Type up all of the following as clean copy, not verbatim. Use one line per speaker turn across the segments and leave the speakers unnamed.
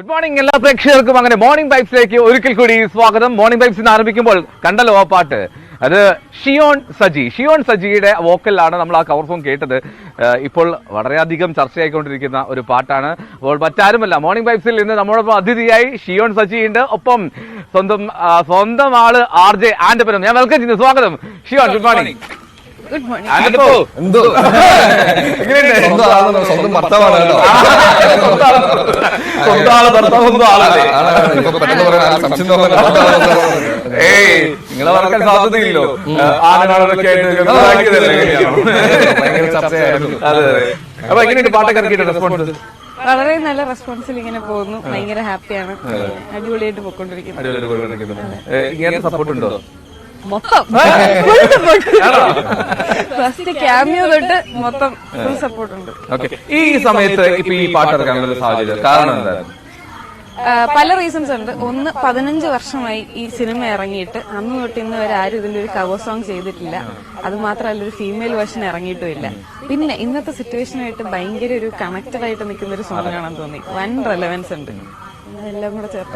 Good morning എല്ലാ പ്രേക്ഷകർക്കും. അങ്ങനെ മോർണിംഗ് വൈബ്സിലേക്ക് ഒരിക്കൽ കൂടി സ്വാഗതം. മോർണിംഗ് വൈബ്സ് ഇന്ന് ആരംഭിക്കുമ്പോൾ കണ്ടല്ലോ ആ പാട്ട്, അത് ഷിയോൺ സജിയുടെ വോക്കലിലാണ് നമ്മൾ ആ കവർ സോങ് കേട്ടത്. ഇപ്പോൾ വളരെയധികം ചർച്ചയായിക്കൊണ്ടിരിക്കുന്ന ഒരു പാട്ടാണ്. അപ്പോൾ മറ്റാരുമല്ല, മോർണിംഗ് വൈബ്സിൽ ഇന്ന് നമ്മളോടൊപ്പം അതിഥിയായി ഷിയോൺ സജി ഉണ്ട്. ഒപ്പം സ്വന്തം ആള് RJ ആൻഡപ്പനും. ഞാൻ വെൽക്കം ചെയ്യുന്നു. സ്വാഗതം ഷിയോൺ. Good morning. നിങ്ങളെ മറക്കാൻ സാധ്യതയില്ലോ. ആനകളൊക്കെ അപ്പൊ എങ്ങനെയുണ്ട് പാട്ടൊക്കെ ഇറക്കിയിട്ട് റെസ്പോൺസ്?
വളരെ നല്ല റെസ്പോൺസിൽ ഇങ്ങനെ പോകുന്നു. ഭയങ്കര ഹാപ്പിയാണ്. അടിപൊളിയായിട്ട് പോയിക്കൊണ്ടിരിക്കുന്നു.
ഇങ്ങനെ സപ്പോർട്ട് ഉണ്ടോ?
മൊത്തം ഫസ്റ്റ് ക്യാമിയോ തൊട്ട് മൊത്തം ഫുൾ സപ്പോർട്ട് ഉണ്ട്.
ഈ സമയത്ത് ഇപ്പൊ ഈ പാട്ട് ഇറക്കാനുള്ള സാഹചര്യം കാരണം എന്തായിരുന്നു?
പല റീസൺസ് ഉണ്ട്. ഒന്ന്, 15 വർഷമായി ഈ സിനിമ ഇറങ്ങിയിട്ട് അന്ന് തൊട്ട് ഇന്ന് വരെ ആരും ഇതിന്റെ ഒരു കവർ സോങ് ചെയ്തിട്ടില്ല. അത് മാത്രമല്ല ഒരു ഫീമെയിൽ വേർഷൻ ഇറങ്ങിയിട്ടുമില്ല. പിന്നെ ഇന്നത്തെ സിറ്റുവേഷനായിട്ട് ഭയങ്കര ഒരു കണക്റ്റഡ് ആയിട്ട് നിൽക്കുന്ന ഒരു സോങ് ആണെന്ന് തോന്നി. വൻ റെലവൻസ് ഉണ്ട്. എല്ലാം കൂടെ ചേർത്ത്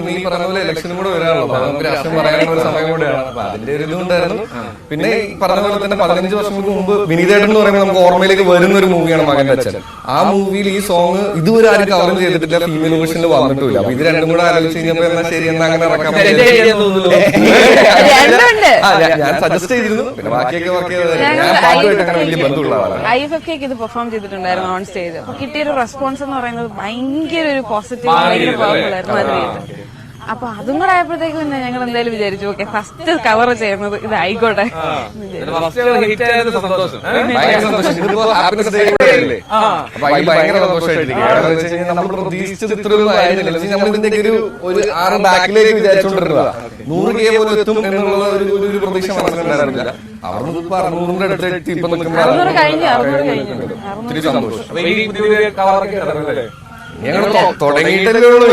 നീ പറഞ്ഞ പോലെ ഇലക്ഷനും കൂടെ വരാനുള്ളൂ. നമുക്ക് രാഷ്ട്രീയം പറയാനുള്ള ഒരു സമയം കൂടെയാണ്. അപ്പൊ അതിന്റെ ഒരു ഇതുണ്ടായിരുന്നു. പിന്നെ ഈ പറഞ്ഞ പോലെ തന്നെ 15 വർഷങ്ങൾക്ക് മുമ്പ് വിനീതേട്ടൻ എന്ന് പറയുമ്പോൾ നമുക്ക് ഓർമ്മയിലേക്ക് വരുന്ന ഒരു മൂവിയാണ് മകന്റെ അച്ഛൻ. ആ മൂവിയിൽ ഈ സോങ് ഇതുവരെ ആരും കവറും ചെയ്തിട്ടില്ല, ഫീമെയിൽ വേർഷനിൽ വന്നിട്ടില്ല. അപ്പൊ ഇത് രണ്ടും കൂടെ ആലോചിച്ച് കഴിഞ്ഞപ്പോ എന്നാ ശരി എന്നാ അങ്ങനെ ഇറക്കാൻ ഞാൻ സജസ്റ്റ് ചെയ്തിരുന്നു. പിന്നെ ബാക്കിയൊക്കെ വർക്ക് ചെയ്തത് ഞാൻ പാട്ടുമായിട്ട് അങ്ങനെ വലിയ ബന്ധമുള്ള ആളാണ്.
IFFK ഇത് പെർഫോം ചെയ്തിട്ടുണ്ടായിരുന്നു ഓൺ സ്റ്റേജ്. അപ്പൊ കിട്ടിയൊരു റെസ്പോൺസ് എന്ന് പറയുന്നത് ഭയങ്കര ഒരു പോസിറ്റീവ് അപ്പൊ അതും കൂടെ ആയപ്പോഴത്തേക്കും പിന്നെ ഞങ്ങൾ എന്തായാലും വിചാരിച്ചു, ഓക്കെ ഫസ്റ്റ് കവർ ചെയ്യുന്നത് ഇത് ആയിക്കോട്ടെ.
ഭയങ്കര സന്തോഷമായിട്ടിരിക്കും. നമ്മൾ പ്രതീക്ഷിച്ചത് ഇത്രയൊന്നും ആയിരുന്നില്ല. നമ്മളിതിന്റെ ഒരു 6 ബാക്കിലേക്ക് വിചാരിച്ചോണ്ടിരുന്നതാ. 100K പോലും എത്തും എന്നുള്ള ഒരു പ്രതീക്ഷ മനസ്സിലുണ്ടായിരുന്നില്ല. അവിടെ ഇപ്പൊ 600ന്റെ അടുത്ത് ഇപ്പൊ നിൽക്കുമ്പോൾ ഒത്തിരി സന്തോഷം. ഞങ്ങൾ തുടങ്ങിയിട്ടല്ലേ ഉള്ളൂ.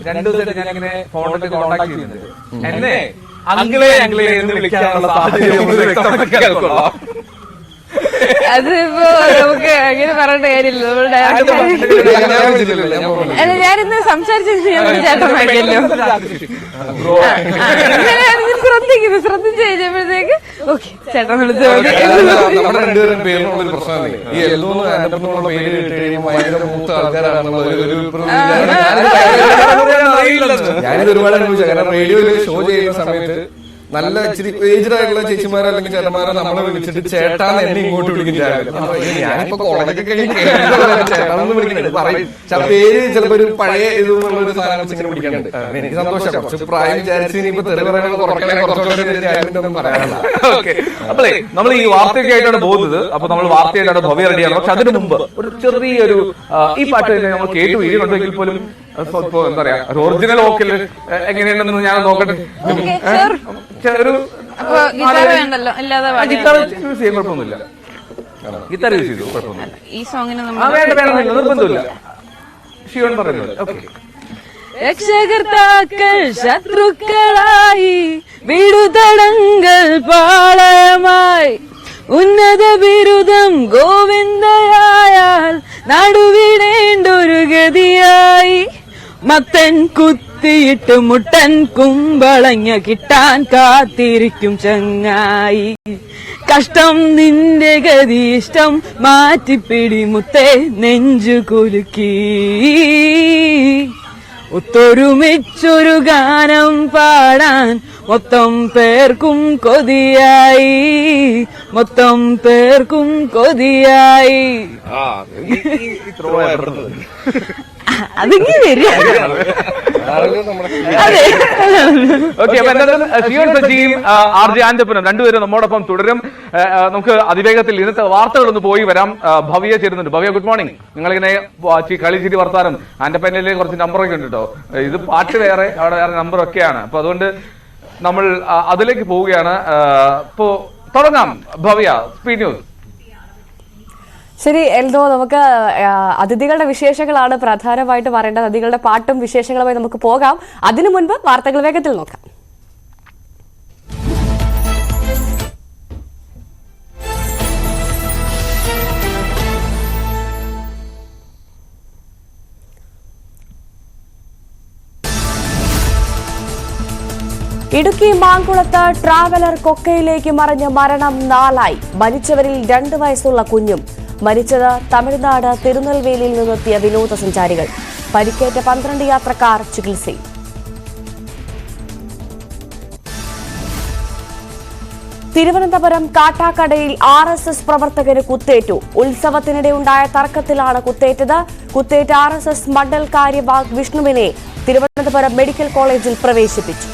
2 ദിവസമായിട്ട് ഞാൻ ഇങ്ങനെ ഫോണിൽ കോൺടാക്ട് ചെയ്യുന്നുണ്ട്. എന്നെ അങ്കിളെ എന്ന് വിളിക്കാനുള്ള സാഹചര്യം
അതിപ്പോ നമുക്ക് അങ്ങനെ പറയേണ്ട കാര്യമില്ല. അല്ല, ഞാനിന്ന് സംസാരിച്ചത് ചേട്ടൻ വായിക്കല്ലോ. ശ്രദ്ധിച്ചു കഴിഞ്ഞപ്പോഴത്തേക്ക് ഓക്കെ ചേട്ടൻ വിളിച്ചു.
നമ്മുടെ രണ്ടുപേരും പേരിനുള്ളൊരു പ്രശ്നമല്ലേ ഈ എല്ലോന്ന് പേര് കിട്ടി കഴിയുമ്പോൾ ഭയങ്കര മൂത്ത ആൾക്കാരാണെന്നുള്ള ഞാനിത് ഒരുപാട് അനുഭവിച്ചു. കാരണം റേഡിയോയിൽ ഷോ ചെയ്യുന്ന സമയത്ത് നല്ല ഇച്ചിരി ഏജ്ഡ് ആയിട്ടുള്ള ചേച്ചിമാരോ അല്ലെങ്കിൽ ചേട്ടന്മാരോ നമ്മളെ വിളിച്ചിട്ട് ചേട്ടാന്ന് എന്നെ ഇങ്ങോട്ട് വിളിക്കുന്നുണ്ട്. ഞാനിപ്പോ കോളേജൊക്കെ കഴിഞ്ഞ് ചേട്ടാന്ന് വിളിക്കുന്നുണ്ട്. പറയും പേര് ചിലപ്പോ ഒരു പഴയ ഇതുള്ള ഒരു സാധനം വെച്ച് ഇങ്ങനെ വിളിക്കാനുണ്ട്. എനിക്ക് സന്തോഷം. കുറച്ച് പ്രായം വിചാരിച്ച് ഇനിയിപ്പോ തെറി പറയാൻ കുറച്ചൊന്നും പറയാനില്ല.
അപ്പളേ നമ്മൾ ഈ വാർത്തയൊക്കെ ആയിട്ടാണ് പോകുന്നത്. അപ്പൊ നമ്മൾ വാർത്തയായിട്ടാണ് ഭവ്യ റെഡിയാണ്. പക്ഷെ അതിനു മുമ്പ് ഒരു ചെറിയൊരു ഈ പാട്ട് നമ്മൾ കേട്ടു വീഴുന്നുണ്ടെങ്കിൽ പോലും ഇപ്പൊ എന്താ പറയാ ഒരു ഒറിജിനൽ വോക്കൽ എങ്ങനെയാണെന്ന് ഞാൻ നോക്കട്ടെ. ഒരു ഗിത്താർ യൂസ് ചെയ്യാൻ കുഴപ്പമൊന്നുമില്ല. ഗിത്താർ യൂസ് ചെയ്തു കുഴപ്പമൊന്നുമില്ല.
ഈ സോങ്ങിന്
വേണമെന്നില്ല, നിർബന്ധമില്ല. ഷിയോൺ പറയുന്നത് ഓക്കെ.
രക്ഷകർത്താക്കൾ ശത്രുക്കളായി വിടുതടങ്ങൾ പാളയമായി ഉന്നത ബിരുദം ഗോവിന്ദയായാൽ നടുവിടേണ്ടൊരു ഗതിയായി മത്തൻ കുത്തിയിട്ട് മുട്ടൻ കുമ്പളങ്ങ കിട്ടാൻ കാത്തിരിക്കും ചങ്ങായി. കഷ്ടം നിന്റെ ഗതി ഇഷ്ടം മാറ്റിപ്പിടി മുത്തേ നെഞ്ചു കുലുക്കി. ഒത്തൊരുമിച്ചൊരു ഗാനം പാടാൻ മൊത്തം പേർക്കും കൊതിയായി, മൊത്തം പേർക്കും കൊതിയായി. അതിങ്ങനെ വരിക.
RJ ആൻഡപ്പനും രണ്ടുപേരും നമ്മോടൊപ്പം തുടരും. നമുക്ക് അതിവേഗത്തിൽ ഇന്നത്തെ വാർത്തകളൊന്ന് പോയി വരാം. ഭവ്യ ചേരുന്നുണ്ട്. Bhavya, good morning. നിങ്ങളിങ്ങനെ കളിച്ചിരി വർത്താനം. ആൻഡപ്പനിലെ കുറച്ച് നമ്പറൊക്കെ ഉണ്ട് കേട്ടോ. ഇത് പാട്ട് വേറെ, അവിടെ വേറെ നമ്പറൊക്കെയാണ്. അപ്പൊ അതുകൊണ്ട് നമ്മൾ അതിലേക്ക് പോവുകയാണ്. ഇപ്പോ തുടങ്ങാം. Bhavya, speed news.
ശരി എൽദോ, നമുക്ക് അതിഥികളുടെ വിശേഷങ്ങളാണ് പ്രധാനമായിട്ട് പറയേണ്ടത്. അതിഥികളുടെ പാട്ടും വിശേഷങ്ങളുമായി നമുക്ക് പോകാം. അതിനു മുൻപ് വാർത്തകൾ വേഗത്തിൽ നോക്കാം. ഇടുക്കി മാങ്കുളത്ത് ട്രാവലർ കൊക്കയിലേക്ക് മറിഞ്ഞ് മരണം 4 മരിച്ചവരിൽ 2 വയസ്സുള്ള കുഞ്ഞും. മരിച്ചത് തമിഴ്നാട് തിരുനെൽവേലിയിൽ നിന്നെത്തിയ വിനോദസഞ്ചാരികൾ. പരിക്കേറ്റ 12 യാത്രക്കാർ ചികിത്സയിൽ. തിരുവനന്തപുരം കാട്ടാക്കടയിൽ RSS പ്രവർത്തകന് കുത്തേറ്റു. ഉത്സവത്തിനിടെ ഉണ്ടായ തർക്കത്തിലാണ് കുത്തേറ്റത്. കുത്തേറ്റ RSS മണ്ഡൽ കാര്യവാഹ് വിഷ്ണുവിനെ തിരുവനന്തപുരം മെഡിക്കൽ കോളേജിൽ പ്രവേശിപ്പിച്ചു.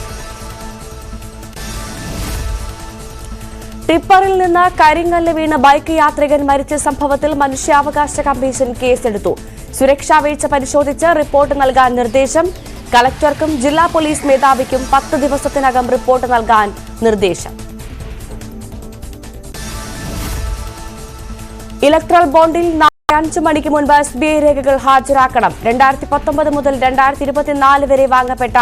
ടിപ്പറിൽ നിന്ന് കരിങ്കല്ല് വീണ് ബൈക്ക് യാത്രികൻ മരിച്ച സംഭവത്തിൽ മനുഷ്യാവകാശ കമ്മീഷൻ കേസെടുത്തു. സുരക്ഷാ വീഴ്ച പരിശോധിച്ച് റിപ്പോർട്ട് നൽകാൻ നിർദ്ദേശം. കളക്ടർക്കും ജില്ലാ പോലീസ് മേധാവിക്കും 10 ദിവസത്തിനകം റിപ്പോർട്ട് നൽകാൻ നിർദ്ദേശം. ഇലക്ട്രൽ ബോണ്ടിൽ 5 മണിക്ക് മുൻപ് SBI രേഖകൾ ഹാജരാക്കണം. 2019 മുതൽ 2024 വരെ വാങ്ങപ്പെട്ട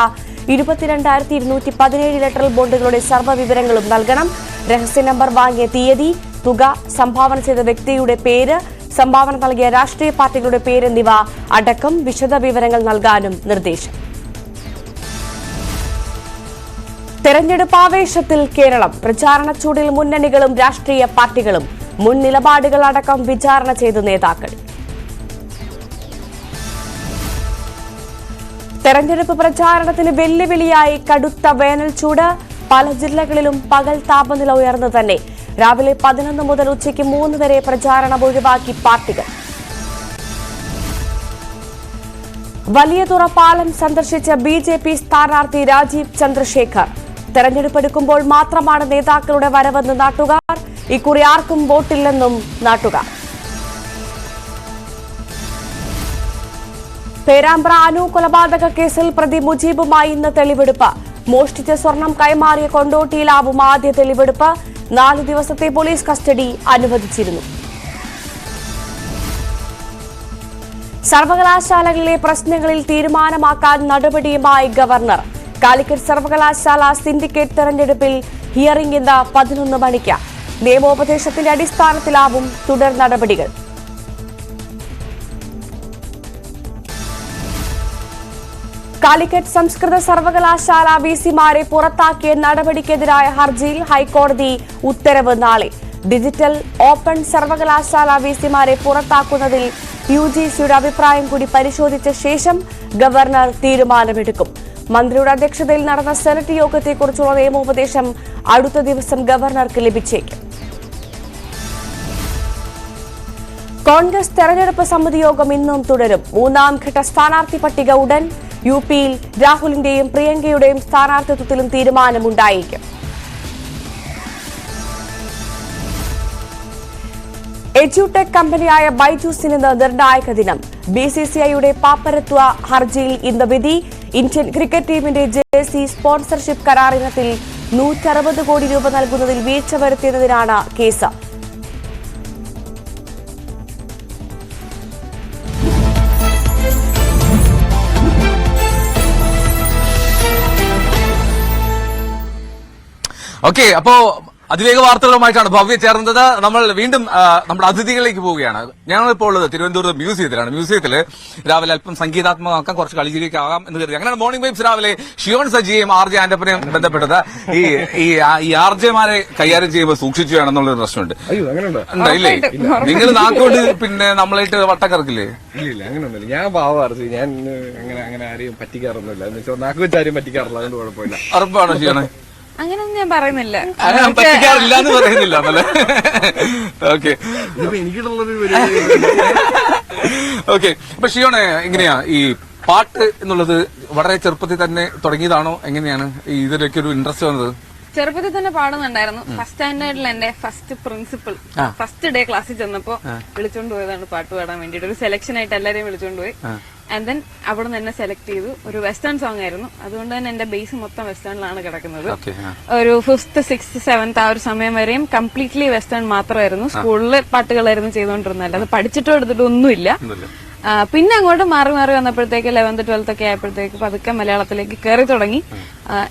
22,217 ഇലക്ട്രൽ ബോണ്ടുകളുടെ സർവ്വ വിവരങ്ങളും നൽകണം. രഹസ്യ നമ്പർ വാങ്ങിയ തീയതി, തുക, സംഭാവന ചെയ്ത വ്യക്തിയുടെ പേര്, സംഭാവന നൽകിയ രാഷ്ട്രീയ പാർട്ടികളുടെ പേര് എന്നിവ അടക്കം വിശദ വിവരങ്ങൾ നൽകാനും നിർദ്ദേശം. തെരഞ്ഞെടുപ്പ് ആവേശത്തിൽ കേരളം. പ്രചാരണ ചൂടിൽ മുന്നണികളും രാഷ്ട്രീയ പാർട്ടികളും. മുൻ നിലപാടുകൾ അടക്കം വിചാരണ ചെയ്ത നേതാക്കൾ. തെരഞ്ഞെടുപ്പ് പ്രചാരണത്തിന് വെല്ലുവിളിയായി കടുത്ത വേനൽ ചൂട്. പല ജില്ലകളിലും പകൽ താപനില ഉയർന്നു തന്നെ. രാവിലെ 11 മുതൽ ഉച്ചയ്ക്ക് 3 വരെ പ്രചാരണം ഒഴിവാക്കി പാർട്ടികൾ. വലിയതുറ പാലം സന്ദർശിച്ച BJP സ്ഥാനാർത്ഥി രാജീവ് ചന്ദ്രശേഖർ. തെരഞ്ഞെടുപ്പ് എടുക്കുമ്പോൾ മാത്രമാണ് നേതാക്കളുടെ വരവെന്ന് നാട്ടുകാർ. ഇക്കുറി ആർക്കും വോട്ടില്ലെന്നും നാട്ടുകാർ. പേരാമ്പ്ര അനു കൊലപാതക കേസിൽ പ്രതി മുജീബുമായി ഇന്ന് തെളിവെടുപ്പ്. മോഷ്ടിച്ച സ്വർണം കൈമാറിയ കൊണ്ടോട്ടിയിലാവും ആദ്യ തെളിവെടുപ്പ്. 4 ദിവസത്തെ പോലീസ് കസ്റ്റഡി അനുവദിച്ചിരുന്നു. സർവകലാശാലകളിലെ പ്രശ്നങ്ങളിൽ തീരുമാനമാക്കാൻ നടപടിയുമായി ഗവർണർ. കാലിക്കറ്റ് സർവകലാശാല സിൻഡിക്കേറ്റ് തെരഞ്ഞെടുപ്പിൽ ഹിയറിംഗ് ഇന്ന് 11 മണിക്ക്. നിയമോപദേശത്തിന്റെ അടിസ്ഥാനത്തിലാവും തുടർ നടപടികൾ. കാലിക്കറ്റ് സംസ്കൃത സർവകലാശാല VC-മാരെ പുറത്താക്കിയ നടപടിക്കെതിരായ ഹർജിയിൽ ഹൈക്കോടതി ഉത്തരവ് നാളെ. ഡിജിറ്റൽ ഓപ്പൺ സർവകലാശാല VC-മാരെ പുറത്താക്കുന്നതിൽ UGCയുടെ അഭിപ്രായം കൂടി പരിശോധിച്ച ശേഷം ഗവർണർ തീരുമാനമെടുക്കും. മന്ത്രിയുടെ അധ്യക്ഷതയിൽ നടന്ന സെനറ്റ് യോഗത്തെക്കുറിച്ചുള്ള നിയമോപദേശം അടുത്ത ദിവസം ഗവർണർക്ക് ലഭിച്ചേക്കും. കോൺഗ്രസ് തെരഞ്ഞെടുപ്പ് സമിതി യോഗം ഇന്നും തുടരും. 3ാം ഘട്ട സ്ഥാനാർത്ഥി പട്ടിക ഉടൻ. UP-യിൽ രാഹുലിന്റെയും പ്രിയങ്കയുടെയും സ്ഥാനാർത്ഥിത്വത്തിലും തീരുമാനമുണ്ടായേക്കും. എഡ്യൂടെക് കമ്പനിയായ ബൈജൂസിന് നിർണായക ദിനം. BCCIയുടെ പാപ്പരത്വ ഹർജിയിൽ ഇന്ന് വിധി. ഇന്ത്യൻ ക്രിക്കറ്റ് ടീമിന്റെ ജേഴ്സി സ്പോൺസർഷിപ്പ് കരാറിനത്തിൽ 160 കോടി രൂപ നൽകുന്നതിൽ വീഴ്ച വരുത്തിയതിനാണ് കേസ്.
ഓക്കെ, അപ്പോ അതിവേഗ വാർത്തകളുമായിട്ടാണ് ഭവ്യ ചേർന്നത്. നമ്മൾ വീണ്ടും നമ്മുടെ അതിഥികളിലേക്ക് പോവുകയാണ്. ഞങ്ങളിപ്പോൾ ഉള്ളത് തിരുവനന്തപുരം മ്യൂസിയത്തിലാണ്. മ്യൂസിയത്തിൽ രാവിലെ അല്പം സംഗീതാത്മകമാക്കാം, കുറച്ച് കളിച്ചിലേക്ക് ആകാം എന്ന് കരുതി അങ്ങനെയാണ് മോർണിംഗ് വൈബ്സ് രാവിലെ ഷിയോൺ സജിയെയും RJ ആന്റപ്പനെയും ബന്ധപ്പെട്ടത്. ഈ RJ-മാരെ കൈകാര്യം ചെയ്യുമ്പോൾ സൂക്ഷിച്ചു വേണമെന്നുള്ളൊരു പ്രശ്നമുണ്ട്. ഇല്ലേ, നിങ്ങൾ നാക്കോട് പിന്നെ നമ്മളായിട്ട് വട്ടം കറക്കില്ലേ?
ഇല്ല, അങ്ങനെയൊന്നുമില്ല. ഞാൻ പാവാറിച്ച് ഞാൻ അങ്ങനെ ആരെയും പറ്റിക്കാറൊന്നുമില്ല. എന്ന് വെച്ചാൽ നാക്ക് വെച്ച് ആരെയും പറ്റിക്കാറില്ല, അതുകൊണ്ട് കുഴപ്പമില്ല.
ഉറപ്പാണോ ചെയ്യണേ?
അങ്ങനൊന്നും ഞാൻ പറയുന്നില്ല.
പറ്റിക്കാറില്ല എന്ന് പറയുന്നില്ല എന്നല്ലേ? ഓക്കെ,
എനിക്കുള്ളൊരു
ഓക്കെ. അപ്പൊ ഷിയോണെ, എങ്ങനെയാ ഈ പാട്ട് എന്നുള്ളത് വളരെ ചെറുപ്പത്തിൽ തന്നെ തുടങ്ങിയതാണോ? എങ്ങനെയാണ് ഇതിലൊക്കെ ഒരു ഇൻട്രസ്റ്റ് വന്നത്?
ചെറുപ്പത്തിൽ തന്നെ പാടുന്നുണ്ടായിരുന്നു. ഫസ്റ്റ് സ്റ്റാൻഡേർഡിൽ എന്റെ ഫസ്റ്റ് പ്രിൻസിപ്പൽ ഫസ്റ്റ് ഡേ ക്ലാസ്സിൽ ചെന്നപ്പോ വിളിച്ചോണ്ട് പോയതാണ് പാട്ട് പാടാൻ വേണ്ടിട്ട്. ഒരു സെലക്ഷൻ ആയിട്ട് എല്ലാരെയും വിളിച്ചോണ്ട് പോയി. ആൻഡ് ദെൻ അവിടെ നിന്ന് എന്നെ സെലക്ട് ചെയ്തു. ഒരു വെസ്റ്റേൺ സോങ് ആയിരുന്നു. അതുകൊണ്ട് തന്നെ എന്റെ ബേസ് മൊത്തം വെസ്റ്റേണിലാണ് കിടക്കുന്നത്. ഒരു 5th 6th 7th ആ ഒരു സമയം വരെയും കംപ്ലീറ്റ്ലി വെസ്റ്റേൺ മാത്രമായിരുന്നു. സ്കൂളിലെ പാട്ടുകളായിരുന്നു ചെയ്തുകൊണ്ടിരുന്നത്. അത് പഠിച്ചിട്ടോ എടുത്തിട്ടോ ഒന്നുമില്ല. പിന്നെ അങ്ങോട്ട് മാറി മാറി വന്നപ്പോഴത്തേക്ക് 11th 12th ഒക്കെ ആയപ്പോഴത്തേക്ക് പതുക്കെ മലയാളത്തിലേക്ക് കയറി തുടങ്ങി.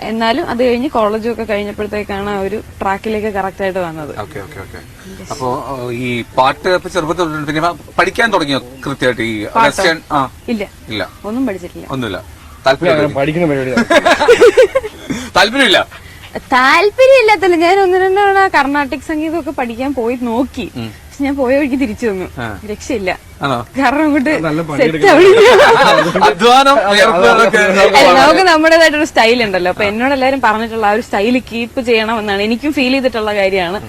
എന്നാലും അത് കഴിഞ്ഞ് കോളേജും ഒക്കെ കഴിഞ്ഞപ്പോഴത്തേക്കാണ് ആ ഒരു ട്രാക്കിലേക്ക് കറക്റ്റ് ആയിട്ട് വന്നത്.
അപ്പോ ഈ പാട്ട് ചെറുപ്പത്തിൽ പിന്നെ പഠിക്കാൻ തുടങ്ങിയോ കൃത്യമായിട്ട്? ഈ വെസ്റ്റേൺ?
ഇല്ല, ഒന്നും പഠിച്ചിട്ടില്ല.
ഒന്നുമില്ല. താല്പര്യം
പഠിക്കുന്ന പരിപാടി
താല്പര്യമില്ല?
താല്പര്യമില്ലാത്തല്ല, ഞാൻ ഒന്ന് രണ്ട് തവണ കർണാട്ടിക് സംഗീതമൊക്കെ പഠിക്കാൻ പോയി നോക്കി. പക്ഷെ ഞാൻ പോയ വഴിക്ക് തിരിച്ചു വന്നു. രക്ഷയില്ല, കാരണം അങ്ങോട്ട് സെറ്റ്
അധ്വാനം
നമുക്ക് നമ്മുടേതായിട്ടൊരു സ്റ്റൈൽ ഉണ്ടല്ലോ. അപ്പൊ എന്നോട് എല്ലാരും പറഞ്ഞിട്ടുള്ള ആ ഒരു സ്റ്റൈൽ കീപ്പ് ചെയ്യണമെന്നാണ് എനിക്കും ഫീൽ ചെയ്തിട്ടുള്ള കാര്യമാണ്.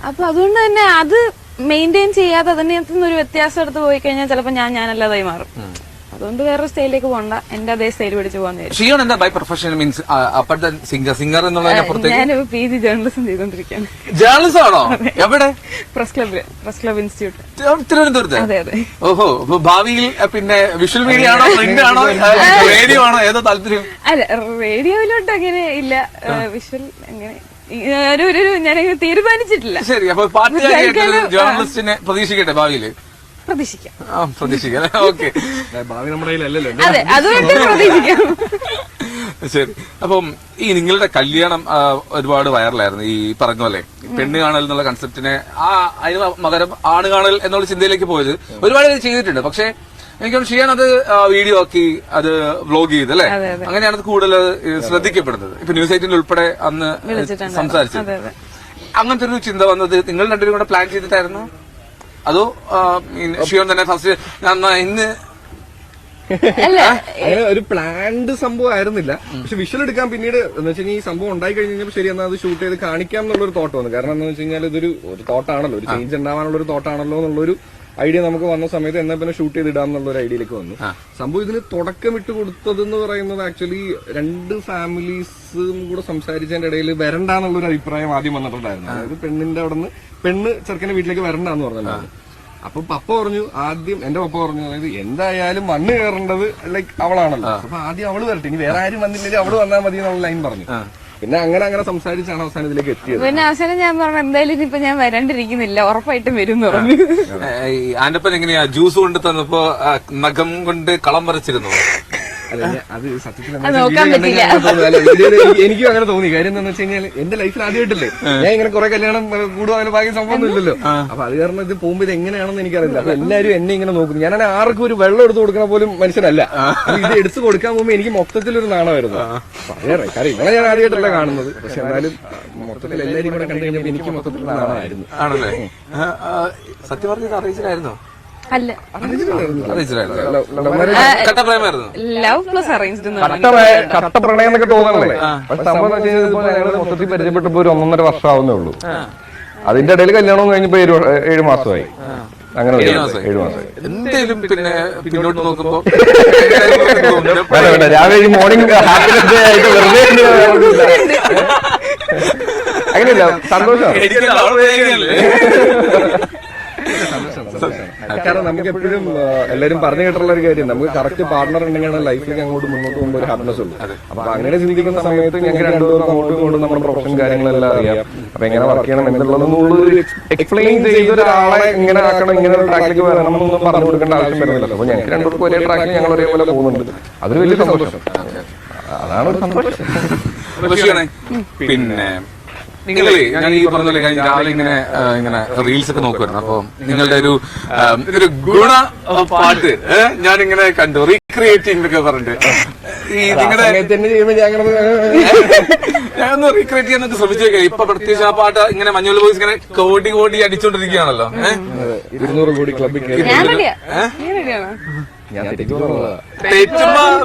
അപ്പൊ അതുകൊണ്ട് തന്നെ അത് മെയിൻറ്റെയിൻ ചെയ്യാതെ അതിനകത്തുനിന്ന് ഒരു വ്യത്യാസം എടുത്ത് പോയി കഴിഞ്ഞാൽ ചിലപ്പോൾ ഞാനല്ലാതായി മാറും. അതുകൊണ്ട് വേറെ സ്റ്റൈലിലേക്ക് പോകണ്ട, എന്റെ അതേ സ്റ്റൈൽ പിടിച്ച് പോകാൻ.
ഷിയോൺ എന്താ ബൈ പ്രൊഫഷൻ മീൻസ് അപ്പോഴത്തെ സിംഗർ എന്നുള്ളതിനപ്പുറത്തേക്ക്?
ഞാനിപ്പോ PG ജേർണലിസം ചെയ്തോണ്ടിരിക്കുകയാണ്.
ജേർണലിസം ആണോ? എവിടെ?
പ്രസ് ക്ലബ് ഇൻസ്റ്റിറ്റ്യൂട്ട്,
തിരുവനന്തപുരത്ത്.
അതെ അതെ.
ഓഹോ, ഭാവിയിൽ പിന്നെ വിഷ്വൽ മീഡിയ ആണോ, പ്രിന്റ് ആണോ, റേഡിയോ ആണോ, ഏതോ താല്പര്യം?
അല്ല, റേഡിയോയിലോട്ട് അങ്ങനെ ഇല്ല, വിഷ്വൽ അങ്ങനെ ഞാനങ്ങനെ തീരുമാനിച്ചിട്ടില്ല.
ശരി, അപ്പൊ പാർട്ടിയായിട്ട് ജേർണലിസ്റ്റിനെ പ്രതീക്ഷിക്കട്ടെ ഭാവിയില്? പ്രതീക്ഷിക്കാം. ഓക്കെ,
ഭാവി നമ്മുടെ കയ്യിലല്ലല്ലോ.
അതെ, അതുകൊണ്ട് പ്രതീക്ഷിക്കാം.
ശരി, അപ്പം ഈ നിങ്ങളുടെ കല്യാണം ഒരുപാട് വൈറലായിരുന്നു. ഈ പറഞ്ഞ പോലെ പെണ്ണ് കാണൽ എന്നുള്ള കൺസെപ്റ്റിനെ അതിന് പകരം ആണ് കാണൽ എന്നുള്ള ചിന്തയിലേക്ക് പോയത് ഒരുപാട് പേര് ചെയ്തിട്ടുണ്ട്. പക്ഷെ എനിക്ക് ഷിയാൻ അത് വീഡിയോ ആക്കി അത് വ്ലോഗ് ചെയ്ത് അല്ലെ, അങ്ങനെയാണ് അത് കൂടുതൽ ശ്രദ്ധിക്കപ്പെടുന്നത്. ഇപ്പൊ ന്യൂസ് 18 ഉൾപ്പെടെ അന്ന് സംസാരിച്ചത്. അങ്ങനത്തെ ഒരു ചിന്ത വന്നത് നിങ്ങൾ രണ്ടുപേരും കൂടെ പ്ലാൻ ചെയ്തിട്ടായിരുന്നു, അതോ ഷിയോൺ തന്നെ ഫസ്റ്റ് ഇന്ന്
അങ്ങനെ ഒരു പ്ലാൻഡ് സംഭവം ആയിരുന്നില്ല? പക്ഷെ വിഷ്വൽ എടുക്കാൻ പിന്നീട് എന്ന് വെച്ച് കഴിഞ്ഞാൽ ഈ സംഭവം ഉണ്ടായി കഴിഞ്ഞപ്പോൾ ശരി എന്നാൽ അത് ഷൂട്ട് ചെയ്ത് കാണിക്കാം എന്നുള്ളൊരു തോട്ട് വന്നു. കാരണം എന്താണെന്ന് വെച്ച് കഴിഞ്ഞാൽ ഇതൊരു തോട്ടാണല്ലോ, ഒരു ചേഞ്ച് ഉണ്ടാവാനുള്ള ഒരു തോട്ടാണല്ലോ എന്നുള്ളൊരു ഐഡിയ നമുക്ക് വന്ന സമയത്ത് എന്നാൽ പിന്നെ ഷൂട്ട് ചെയ്തിടാം എന്നുള്ള ഒരു ഐഡിയയിലേക്ക് വന്നു. സംഭവം ഇതിന് തുടക്കമിട്ട് കൊടുത്തതെന്ന് പറയുന്നത് ആക്ച്വലി രണ്ട് ഫാമിലീസും കൂടെ സംസാരിച്ചതിന്റെ ഇടയിൽ വരണ്ടെന്നുള്ളൊരു അഭിപ്രായം ആദ്യം വന്നിട്ടുണ്ടായിരുന്നു. അതായത് പെണ്ണിന്റെ അവിടെ നിന്ന് പെണ്ണ് ചെറുക്കന്റെ വീട്ടിലേക്ക് വരണ്ടെന്ന് പറഞ്ഞിട്ടുണ്ടായിരുന്നു. അപ്പൊ പപ്പ പറഞ്ഞു, ആദ്യം എന്റെ പപ്പ പറഞ്ഞു, അതായത് എന്തായാലും വണ്ണ് കയറേണ്ടത് ലൈക്ക് അവളാണല്ലോ, അപ്പൊ ആദ്യം അവള് വരട്ടെ, ഇനി വേറെ ആരും വന്നില്ലെങ്കിൽ അവള് വന്നാൽ മതി എന്നുള്ള ലൈൻ പറഞ്ഞു. പിന്നെ അങ്ങനെ സംസാരിച്ചാണ് അവസാനം ഇതിലേക്ക് എത്തിയത്.
പിന്നെ അവസാനം ഞാൻ പറഞ്ഞു എന്തായാലും ഇനിയിപ്പോ ഞാൻ വരാണ്ടിരിക്കുന്നില്ല, ഉറപ്പായിട്ടും വരും എന്ന് പറഞ്ഞു.
ആന്റപ്പൻ എങ്ങനെയാ ജ്യൂസ് കൊണ്ട് തന്നപ്പോ നഖം കൊണ്ട് കളം വരച്ചിരുന്നു?
അത് സത്യത്തിൽ എനിക്കും അങ്ങനെ തോന്നി. കാര്യം എന്താണെന്ന് വെച്ച് കഴിഞ്ഞാൽ എന്റെ ലൈഫിൽ ആദ്യമായിട്ടല്ലേ ഞാൻ ഇങ്ങനെ കുറെ കല്യാണം കൂടുവാനും ബാക്കി സംഭവം ഇല്ലല്ലോ. അപ്പൊ അത് കാരണം ഇത് പോകുമ്പോൾ ഇത് എങ്ങനെയാണെന്ന് എനിക്കറിയില്ല. അപ്പൊ എല്ലാവരും എന്നെ ഇങ്ങനെ നോക്കുന്നു. ഞാനാണ് ആർക്കും ഒരു വെള്ളം എടുത്ത് കൊടുക്കണ പോലും മനുഷ്യനല്ല. ഇത് എടുത്ത് കൊടുക്കാൻ പോകുമ്പോൾ എനിക്ക് മൊത്തത്തിലൊരു നാണമായിരുന്നു. കാര്യം ഇങ്ങനെ ഞാൻ ആദ്യമായിട്ടല്ല കാണുന്നത്. പക്ഷെ എന്നാലും മൊത്തത്തിൽ എല്ലാവരും കൂടെ കണ്ടു കഴിഞ്ഞപ്പോൾ എനിക്ക് മൊത്തത്തിൽ നാണമായിരുന്നു.
ആണല്ലേ? സത്യം പറഞ്ഞത് അറിയിച്ചില്ലായിരുന്നോ?
അല്ല,
ലവ്
പ്ലസ് അറേഞ്ച്ഡ്
കട്ടപ്രണയം എന്നൊക്കെ തോന്നണല്ലേ. പക്ഷെ സംഭവം എന്ന് വെച്ച് കഴിഞ്ഞാൽ ഞങ്ങൾ മൊത്തത്തിൽ പരിചയപ്പെട്ടപ്പോ ഒരു 1.5 വർഷം ആവുന്നേ ഉള്ളൂ. അതിന്റെ ഇടയിൽ കല്യാണം കഴിഞ്ഞപ്പോ 7 മാസമായി. അങ്ങനെ 7 മാസമായി.
എന്തെങ്കിലും പിന്നെ പിന്നോട്ട് നോക്കുമ്പോ
രാവിലെ മോർണിംഗ് ഹാപ്പിനെസ് ഡേ ആയിട്ട് വെറുതെ അങ്ങനെയല്ല, സന്തോഷം. കാരണം നമുക്ക് എപ്പോഴും എല്ലാവരും പറഞ്ഞു കേട്ടുള്ള ഒരു കാര്യം, നമുക്ക് കറക്റ്റ് പാർട്ണർ ഉണ്ടെങ്കിൽ ലൈഫിലേക്ക് അങ്ങോട്ട് മുന്നോട്ട് പോകുമ്പോൾ ഒരു ഹാപ്പിനെസ് ഉള്ളൂ. അപ്പൊ അങ്ങനെ ചിന്തിക്കുന്ന സമയത്ത് ഞങ്ങൾക്ക് രണ്ടുപേർക്കും അങ്ങോട്ടും ഇങ്ങോട്ടും നമ്മുടെ പ്രൊഫഷൻ കാര്യങ്ങളെല്ലാം അറിയാം. അപ്പൊ എങ്ങനെ വർക്ക് ചെയ്യണം എന്നുള്ളതൊന്നുള്ളൊരു എക്സ്പ്ലെയിൻ ചെയ്ത ഒരാളെ ഇങ്ങനെ ആക്കണം, ഇങ്ങനെ ഒരു ട്രാക്കിലേക്ക് വരണമെന്നൊന്നും പറഞ്ഞു കൊടുക്കേണ്ട ആവശ്യം വരുന്നില്ല. അപ്പൊ ഞങ്ങൾക്ക് രണ്ടുപേർക്കും ഒരേ ട്രാക്കിൽ ഞങ്ങൾ ഒരേപോലെ പോകുന്നുണ്ട്. അതൊരു വലിയ സന്തോഷം. അതാണ് ഒരു സന്തോഷം.
പിന്നെ നിങ്ങളെ ഞാൻ ഈ പറഞ്ഞ രാവിലെ ഇങ്ങനെ റീൽസ് ഒക്കെ നോക്കുമായിരുന്നു. അപ്പൊ നിങ്ങളുടെ ഒരു ഗുണ പാട്ട് ഞാനിങ്ങനെ കണ്ടു, റീക്രിയേറ്റിംഗ് ഒക്കെ പറഞ്ഞിട്ട്. ഈ നിങ്ങളുടെ ഞാനൊന്ന് റീക്രിയേറ്റ് ചെയ്യാനൊക്കെ ശ്രമിച്ചേക്കാം. ഇപ്പൊ പ്രത്യേകിച്ച് ആ പാട്ട് ഇങ്ങനെ മഞ്ഞുള്ള ബോയ്സ് ഇങ്ങനെ കോടി അടിച്ചോണ്ടിരിക്കുകയാണല്ലോ.
200 കോടി ക്ലബിൽ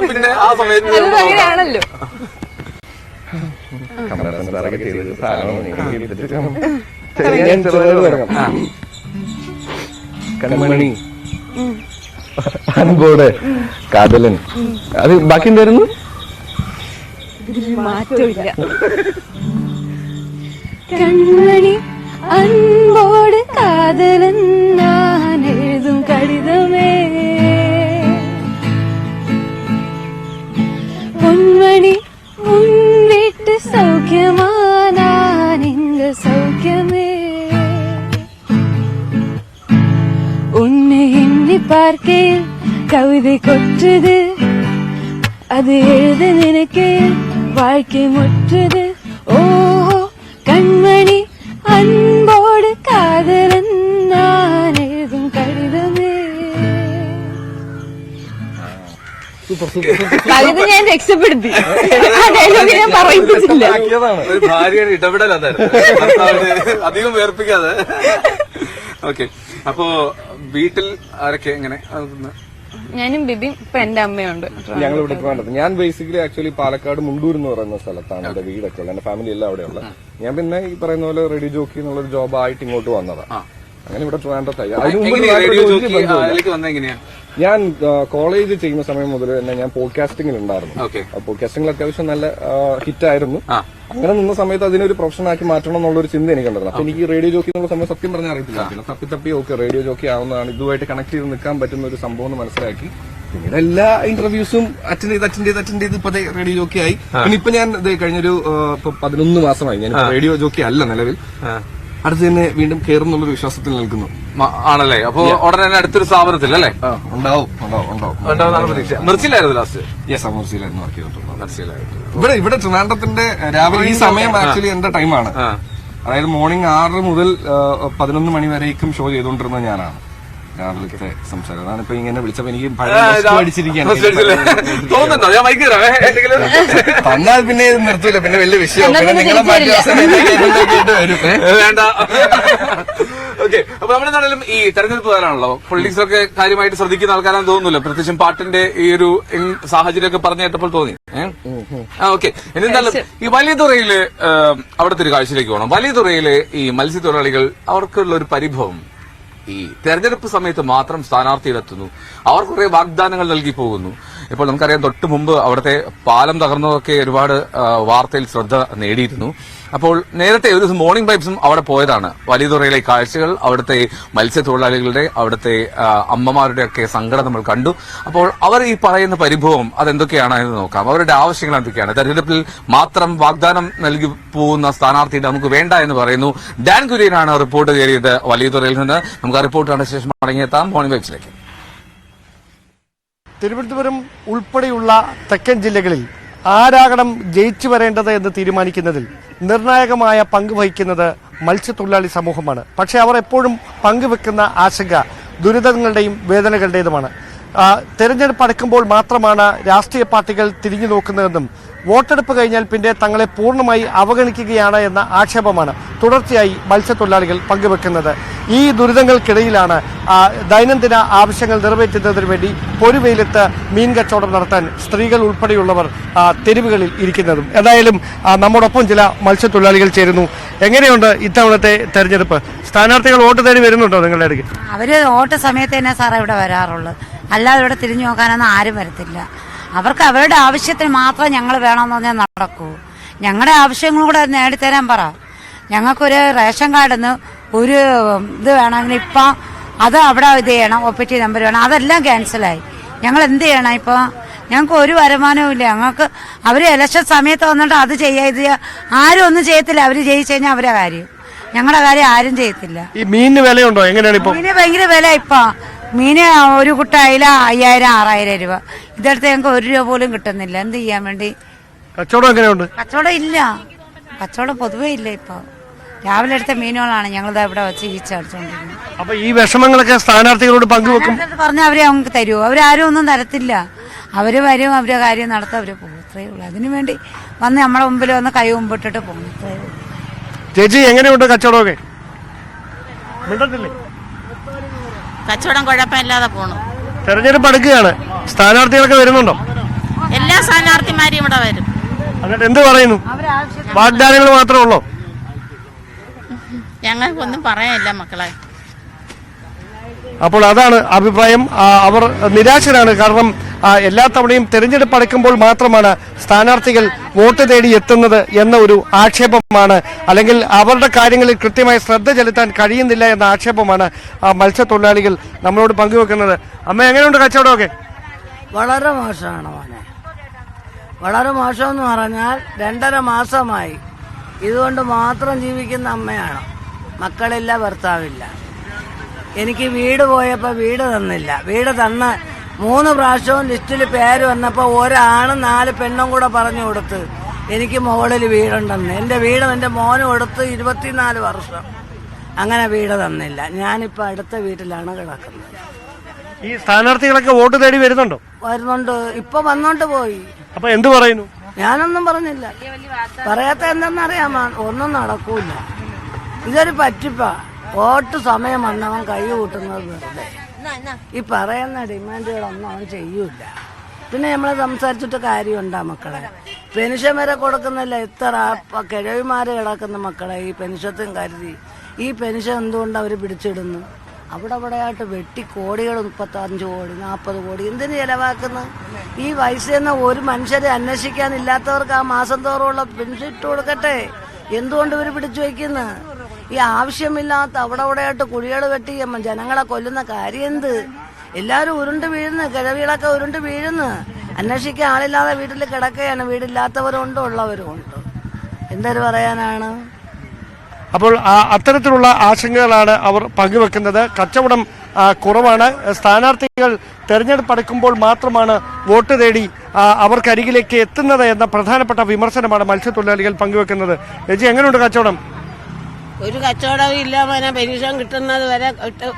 പിന്നെ ആ സമയത്ത്
കൺമണി, അൻപോട്, കാതലൻ, അത് ബാക്കി എന്തായിരുന്നു?
മാറ്റമില്ല. കൺമണി, അൻപോട്, കാതലൻ, ഞാൻ എഴുതും കടിതമേ, പൊന്മണി വീട്ട് സൗഖ്യമാനാൻ ഇങ്ങ സൗഖ്യമേ, உன்னை எண்ணி பார்க்கையில் கவிதை கொற்றுது, அது எழுத நினைக்கையில் வாழ்க்கை முற்றுது. ஓஹோ கண்மணி, அன்போடு காதலன், நான் எழுதும் கடிதமே. പകുതി ഞാൻ രക്ഷപ്പെടുത്തി. ആ ഡയലോഗ് ഞാൻ പറയിപ്പിച്ചില്ല.
ഒരു ഭാര്യയുടെ ഇടപെടൽ അതായിരുന്നു, അധികം വേർപ്പിക്കാതെ. ഓക്കെ, അപ്പോ വീട്ടിൽ ആരൊക്കെ എങ്ങനെ?
ഞാനും ബിബിയും ഇപ്പൊ എന്റെ അമ്മയുണ്ട്.
ഞങ്ങൾ ഇവിടെ ട്രിവാൻഡ്രത്ത്. ഞാൻ ബേസിക്കലി ആക്ച്വലി പാലക്കാട് മുണ്ടൂർ എന്ന് പറയുന്ന സ്ഥലത്താണ് എന്റെ വീടൊക്കെ ഉള്ളത്. എന്റെ ഫാമിലി എല്ലാം അവിടെയുള്ള. ഞാൻ പിന്നെ ഈ പറയുന്ന പോലെ റേഡിയോ ജോക്കി എന്നുള്ളൊരു ജോബ് ആയിട്ട് ഇങ്ങോട്ട് വന്നതാണ്. അങ്ങനെ ഇവിടെ ട്രിവാൻഡ്രത്തായി. ഞാൻ കോളേജ് ചെയ്യുന്ന സമയം മുതൽ തന്നെ ഞാൻ പോഡ്കാസ്റ്റിംഗിൽ ഉണ്ടായിരുന്നു. പോഡ്കാസ്റ്റിംഗിൽ അത്യാവശ്യം നല്ല ഹിറ്റായിരുന്നു. അങ്ങനെ നിന്ന സമയത്ത് അതിനൊരു പ്രൊഫഷനാക്കി മാറ്റണം എന്നുള്ളൊരു ചിന്ത എനിക്കുണ്ടായിരുന്നു. അപ്പൊ എനിക്ക് റേഡിയോ ജോക്കി എന്നുള്ള സമയം സത്യം പറഞ്ഞാൽ അറിയത്തില്ല. തപ്പി ഓക്കെ റേഡിയോ ജോക്കി ആവുന്നതാണ്, ഇതുമായിട്ട് കണക്ട് ചെയ്ത് നിൽക്കാൻ പറ്റുന്ന ഒരു സംഭവം എന്ന് മനസ്സിലാക്കി പിന്നീട് എല്ലാ ഇന്റർവ്യൂസും അറ്റൻഡ് ചെയ്ത് ഇപ്പൊ റേഡിയോ ജോക്കി ആയി. പിന്നെ ഇപ്പൊ ഞാൻ കഴിഞ്ഞൊരു 11 മാസമായി ഞാൻ റേഡിയോ ജോക്കി അല്ല നിലവിൽ. അടുത്ത് തന്നെ വീണ്ടും കയറും എന്നുള്ളൊരു വിശ്വാസത്തിൽ നിൽക്കുന്നു.
ആണല്ലേ? അപ്പൊ ഉടനെ തന്നെ അടുത്തൊരു സ്ഥാപനത്തിൽ അല്ലേ?
ഉണ്ടാവും.
മിർച്ചിലായിരുന്നു ലാസ്റ്റ്?
യെസ്, മിർച്ചിലായിരുന്നു വർക്ക് ചെയ്തിട്ടുള്ളത്. ഇവിടെ ട്രിവാൻഡ്രത്തിന്റെ രാവിലെ ഈ സമയം ആക്ച്വലി എന്റെ ടൈമാണ്. അതായത് മോർണിംഗ് 6 മുതൽ 11 മണി വരേക്കും ഷോ ചെയ്തുകൊണ്ടിരുന്നത് ഞാനാണ്. രാവിലത്തെ സംസാരം അതാണ്. ഇപ്പൊ ഇങ്ങനെ വിളിച്ചപ്പോ എനിക്ക് തന്നാൽ പിന്നെ നിർത്തൂല, പിന്നെ വലിയ വിഷയം. നിങ്ങളെ
വേണ്ട. ഓക്കെ, അപ്പൊ നമ്മുടെ നാട്ടിലും ഈ തെരഞ്ഞെടുപ്പ് കാലാണല്ലോ, പൊളിറ്റിക്സൊക്കെ കാര്യമായിട്ട് ശ്രദ്ധിക്കുന്ന ആൾക്കാരാണെന്ന് തോന്നുന്നില്ല. പ്രത്യേകിച്ചും പാട്ടിന്റെ ഈ ഒരു സാഹചര്യമൊക്കെ പറഞ്ഞു കേട്ടപ്പോൾ തോന്നി. ഓക്കെ, എന്തായാലും ഈ വലിയതുറയില് അവിടുത്തെ ഒരു കാഴ്ചയിലേക്ക് പോകണം. വലിയതുറയിലെ ഈ മത്സ്യത്തൊഴിലാളികൾ അവർക്കുള്ള ഒരു പരിഭവം, ഈ തെരഞ്ഞെടുപ്പ് സമയത്ത് മാത്രം സ്ഥാനാർത്ഥിയിലെത്തുന്നു, അവർ കുറെ വാഗ്ദാനങ്ങൾ നൽകി പോകുന്നു. ഇപ്പോൾ നമുക്കറിയാം, തൊട്ട് മുമ്പ് അവിടുത്തെ പാലം തകർന്നതൊക്കെ ഒരുപാട് വാർത്തയിൽ ശ്രദ്ധ നേടിയിരുന്നു. അപ്പോൾ നേരത്തെ ഒരു മോർണിംഗ് വൈബ്സും അവിടെ പോയതാണ്. വലിയതുറയിലെ കാഴ്ചകൾ, അവിടുത്തെ മത്സ്യത്തൊഴിലാളികളുടെ, അവിടുത്തെ അമ്മമാരുടെ ഒക്കെ സങ്കടം നമ്മൾ കണ്ടു. അപ്പോൾ അവർ ഈ പറയുന്ന പരിഭവം അതെന്തൊക്കെയാണ് എന്ന് നോക്കാം. അവരുടെ ആവശ്യങ്ങൾ എന്തൊക്കെയാണ്? തെരഞ്ഞെടുപ്പിൽ മാത്രം വാഗ്ദാനം നൽകി പോകുന്ന സ്ഥാനാർത്ഥിയുടെ നമുക്ക് വേണ്ട എന്ന് പറയുന്നു. ഡാൻ കുര്യനാണ് റിപ്പോർട്ട് ചെയ്തത് വലിയതുറയിൽ നിന്ന്. നമുക്ക് ആ റിപ്പോർട്ട് കണ്ട ശേഷം മടങ്ങിയെത്താം മോർണിംഗ് വൈബ്സിലേക്ക്.
തിരുവനന്തപുരം ഉൾപ്പെടെയുള്ള തെക്കൻ ജില്ലകളിൽ ആരാകണം ജയിച്ചു വരേണ്ടത് എന്ന് തീരുമാനിക്കുന്നതിൽ നിർണായകമായ പങ്ക് വഹിക്കുന്നത് മത്സ്യത്തൊഴിലാളി സമൂഹമാണ്. പക്ഷേ അവർ എപ്പോഴും പങ്കുവെക്കുന്ന ആശങ്ക ദുരിതങ്ങളുടെയും വേദനകളുടേതുമാണ്. തെരഞ്ഞെടുപ്പ് അടുക്കുമ്പോൾ മാത്രമാണ് രാഷ്ട്രീയ പാർട്ടികൾ തിരിഞ്ഞു നോക്കുന്നതെന്നും വോട്ടെടുപ്പ് കഴിഞ്ഞാൽ പിന്നെ തങ്ങളെ പൂർണ്ണമായി അവഗണിക്കുകയാണ് എന്ന ആക്ഷേപമാണ് തുടർച്ചയായി മത്സ്യത്തൊഴിലാളികൾ പങ്കുവെക്കുന്നത്. ഈ ദുരിതങ്ങൾക്കിടയിലാണ് ദൈനംദിന ആവശ്യങ്ങൾ നിറവേറ്റുന്നതിന് വേണ്ടി പൊരുവെയിലത്ത് മീൻ കച്ചവടം നടത്താൻ സ്ത്രീകൾ ഉൾപ്പെടെയുള്ളവർ തെരുവുകളിൽ ഇരിക്കുന്നതും. ഏതായാലും നമ്മോടൊപ്പം ചില മത്സ്യത്തൊഴിലാളികൾ ചേരുന്നു. എങ്ങനെയുണ്ട് ഇത്തവണത്തെ തെരഞ്ഞെടുപ്പ്? സ്ഥാനാർത്ഥികൾ വോട്ട് തേടി വരുന്നുണ്ടോ നിങ്ങളുടെ ഇടയ്ക്ക്?
അവര് വോട്ട് സമയത്ത് തന്നെ സാറേ ഇവിടെ വരാറുള്ളൂ, അല്ലാതെ ഇവിടെ തിരിഞ്ഞു നോക്കാനൊന്നും ആരും വരത്തില്ല. അവർക്ക് അവരുടെ ആവശ്യത്തിന് മാത്രം ഞങ്ങൾ വേണമെന്ന് പറഞ്ഞാൽ നടക്കൂ. ഞങ്ങളുടെ ആവശ്യങ്ങളും കൂടെ നേടിത്തരാൻ പറ. ഞങ്ങൾക്കൊരു റേഷൻ കാർഡിന്ന് ഒരു ഇത് വേണമെങ്കിൽ ഇപ്പം അത് അവിടെ ഇത് ചെയ്യണം, ഒപ്പിറ്റി നമ്പർ വേണം, അതെല്ലാം ക്യാൻസലായി. ഞങ്ങൾ എന്ത് ചെയ്യണം? ഇപ്പം ഞങ്ങൾക്ക് ഒരു വരുമാനവും ഇല്ല. ഞങ്ങൾക്ക് അവർ ഇലക്ഷൻ സമയത്ത് വന്നിട്ട് അത് ചെയ്യുക ഇത് ചെയ്യുക, ആരും ഒന്നും ചെയ്യത്തില്ല. അവർ ജയിച്ചു കഴിഞ്ഞാൽ അവരെ കാര്യം, ഞങ്ങളുടെ കാര്യം ആരും ചെയ്യത്തില്ല.
ഈ മീനിന് വിലയുണ്ടോ? എങ്ങനെയാണ് ഇപ്പൊ?
മീന് ഭയങ്കര വില. ഇപ്പൊ മീന് ഒരു കുട്ടായില 5000-6000 രൂപ. ഇതെടുത്ത് ഞങ്ങൾക്ക് 1 രൂപ പോലും കിട്ടുന്നില്ല. എന്ത് ചെയ്യാൻ വേണ്ടി?
കച്ചവടം എങ്ങനെയുണ്ട്?
കച്ചവടം ഇല്ല, കച്ചവടം പൊതുവേ ഇല്ല. ഇപ്പൊ രാവിലെ എടുത്ത മീനുകളാണ് ഞങ്ങളിത് ഇവിടെ വെച്ച് ഈച്ചടിച്ചോണ്ടിരുന്നത്.
അപ്പൊ ഈ വിഷമങ്ങളൊക്കെ സ്ഥാനാർത്ഥികളോട് പങ്കുവെക്കും
പറഞ്ഞാൽ അവരെ നമുക്ക് തരുമോ? അവരാരും ഒന്നും തരത്തില്ല. അവര് വരും, അവരുടെ കാര്യം നടത്താൻ അവര് പോകും, ഇത്രയേ ഉള്ളൂ. അതിനുവേണ്ടി വന്ന് നമ്മുടെ മുമ്പിൽ വന്ന് കൈ മുമ്പിട്ടിട്ട് പോകും, ഇത്രയേ ഉള്ളൂ.
ചേച്ചി എങ്ങനെയുണ്ട് കച്ചവടമൊക്കെ? മിണ്ടത്തില്ലേ?
കച്ചവടം കുഴപ്പമില്ലാതെ പോണു.
തെരഞ്ഞെടുപ്പ് അടുക്കുകയാണ്, സ്ഥാനാർത്ഥികളൊക്കെ വരുന്നുണ്ടോ?
എല്ലാ സ്ഥാനാർത്ഥിമാരും ഇവിടെ വരും.
എന്നിട്ട് എന്ത് പറയുന്നു? വാഗ്ദാനങ്ങൾ മാത്രമേ ഉള്ളൂ?
ഞങ്ങൾക്കൊന്നും പറയാനില്ല മക്കളെ.
അപ്പോൾ അതാണ് അഭിപ്രായം. അവർ നിരാശരാണ്. കാരണം എല്ലാ തവണയും തെരഞ്ഞെടുപ്പ് അടുക്കുമ്പോൾ മാത്രമാണ് സ്ഥാനാർത്ഥികൾ വോട്ട് തേടി എത്തുന്നത് എന്ന ഒരു ആക്ഷേപമാണ്, അല്ലെങ്കിൽ അവരുടെ കാര്യങ്ങളിൽ കൃത്യമായി ശ്രദ്ധ ചെലുത്താൻ കഴിയുന്നില്ല എന്ന ആക്ഷേപമാണ് മത്സ്യത്തൊഴിലാളികൾ നമ്മളോട് പങ്കുവെക്കുന്നത്. അമ്മ എങ്ങനെയുണ്ട് കച്ചവടമൊക്കെ?
വളരെ മോശമാണ് മോനെ, വളരെ മോശമെന്ന് പറഞ്ഞാൽ 2.5 മാസമായി ഇതുകൊണ്ട് മാത്രം ജീവിക്കുന്ന അമ്മയാണ്. മക്കളില്ല, ഭർത്താവില്ല. എനിക്ക് വീട് പോയപ്പോൾ വീട് തന്നില്ല. വീട് തന്ന് 3 പ്രാവശ്യവും ലിസ്റ്റിൽ പേര് വന്നപ്പോൾ ഒരാണും 4 പെണ്ണും കൂടെ പറഞ്ഞു കൊടുത്ത് എനിക്ക് മുകളിൽ വീടുണ്ടെന്ന്. എൻ്റെ വീട് എൻ്റെ മോന് കൊടുത്ത് 24 വർഷം. അങ്ങനെ വീട് തന്നില്ല. ഞാനിപ്പോൾ അടുത്ത വീട്ടിലാണ് കിടക്കുന്നത്.
ഈ സ്ഥാനാർത്ഥികളൊക്കെ വോട്ട് തേടി വരുന്നുണ്ടോ?
വരുന്നുണ്ട്, ഇപ്പൊ വന്നോണ്ട് പോയി.
അപ്പൊ എന്ത് പറയുന്നു?
ഞാനൊന്നും പറഞ്ഞില്ല. പറയാത്ത എന്തെന്നറിയാമോ, ഒന്നും നടക്കൂല. ഇതൊരു പറ്റിപ്പാ. വോട്ട് സമയം വന്നവൻ കൈ കൂട്ടുന്നത് വെറുതെ. ഈ പറയുന്ന ഡിമാൻഡുകളൊന്നും അവൻ ചെയ്യൂല. പിന്നെ നമ്മൾ സംസാരിച്ചിട്ട് കാര്യമുണ്ടാ മക്കളെ? പെൻഷൻ വരെ കൊടുക്കുന്നില്ല. ഇത്ര കിഴവിമാര് കിടക്കുന്ന മക്കളെ ഈ പെൻഷത്തും കരുതി. ഈ പെൻഷൻ എന്തുകൊണ്ട് അവർ പിടിച്ചിടുന്നു? അവിടെ ആയിട്ട് വെട്ടി കോടികൾ, 35 കോടി 40 കോടി എന്തിനു ചെലവാക്കുന്നു? ഈ വയസ്സെന്ന ഒരു മനുഷ്യരെ അന്വേഷിക്കാനില്ലാത്തവർക്ക് ആ മാസം തോറുമുള്ള പെൻഷൻ ഇട്ട് കൊടുക്കട്ടെ. എന്തുകൊണ്ട് ഇവർ പിടിച്ചു വയ്ക്കുന്നു? ഈ ആവശ്യമില്ലാത്ത അവിടെ ആയിട്ട് കുഴികൾ വെട്ടി ജനങ്ങളെ കൊല്ലുന്ന കാര്യം എന്ത്? എല്ലാവരും ഉരുണ്ട് വീഴുന്നു, കിഴവികളൊക്കെ ഉരുണ്ട് വീഴുന്നു. അന്വേഷിക്കാൻ ആളില്ലാതെ വീട്ടിൽ കിടക്കുകയാണ്. വീടില്ലാത്തവരും ഉണ്ട്, ഉള്ളവരും ഉണ്ട്. എന്തൊരു പറയാനാണ്?
അപ്പോൾ അത്തരത്തിലുള്ള ആശങ്കകളാണ് അവർ പങ്കുവെക്കുന്നത്. കച്ചവടം കുറവാണ്. സ്ഥാനാർത്ഥികൾ തെരഞ്ഞെടുപ്പ് അടുക്കുമ്പോൾ മാത്രമാണ് വോട്ട് തേടി അവർക്കരികിലേക്ക് എത്തുന്നത് എന്ന പ്രധാനപ്പെട്ട വിമർശനമാണ് മത്സ്യത്തൊഴിലാളികൾ പങ്കുവെക്കുന്നത്. ചേച്ചി, എങ്ങനെയുണ്ട് കച്ചവടം?
ഒരു കച്ചവടവും ഇല്ല മോനെ. പെൻഷൻ കിട്ടുന്നത് വരെ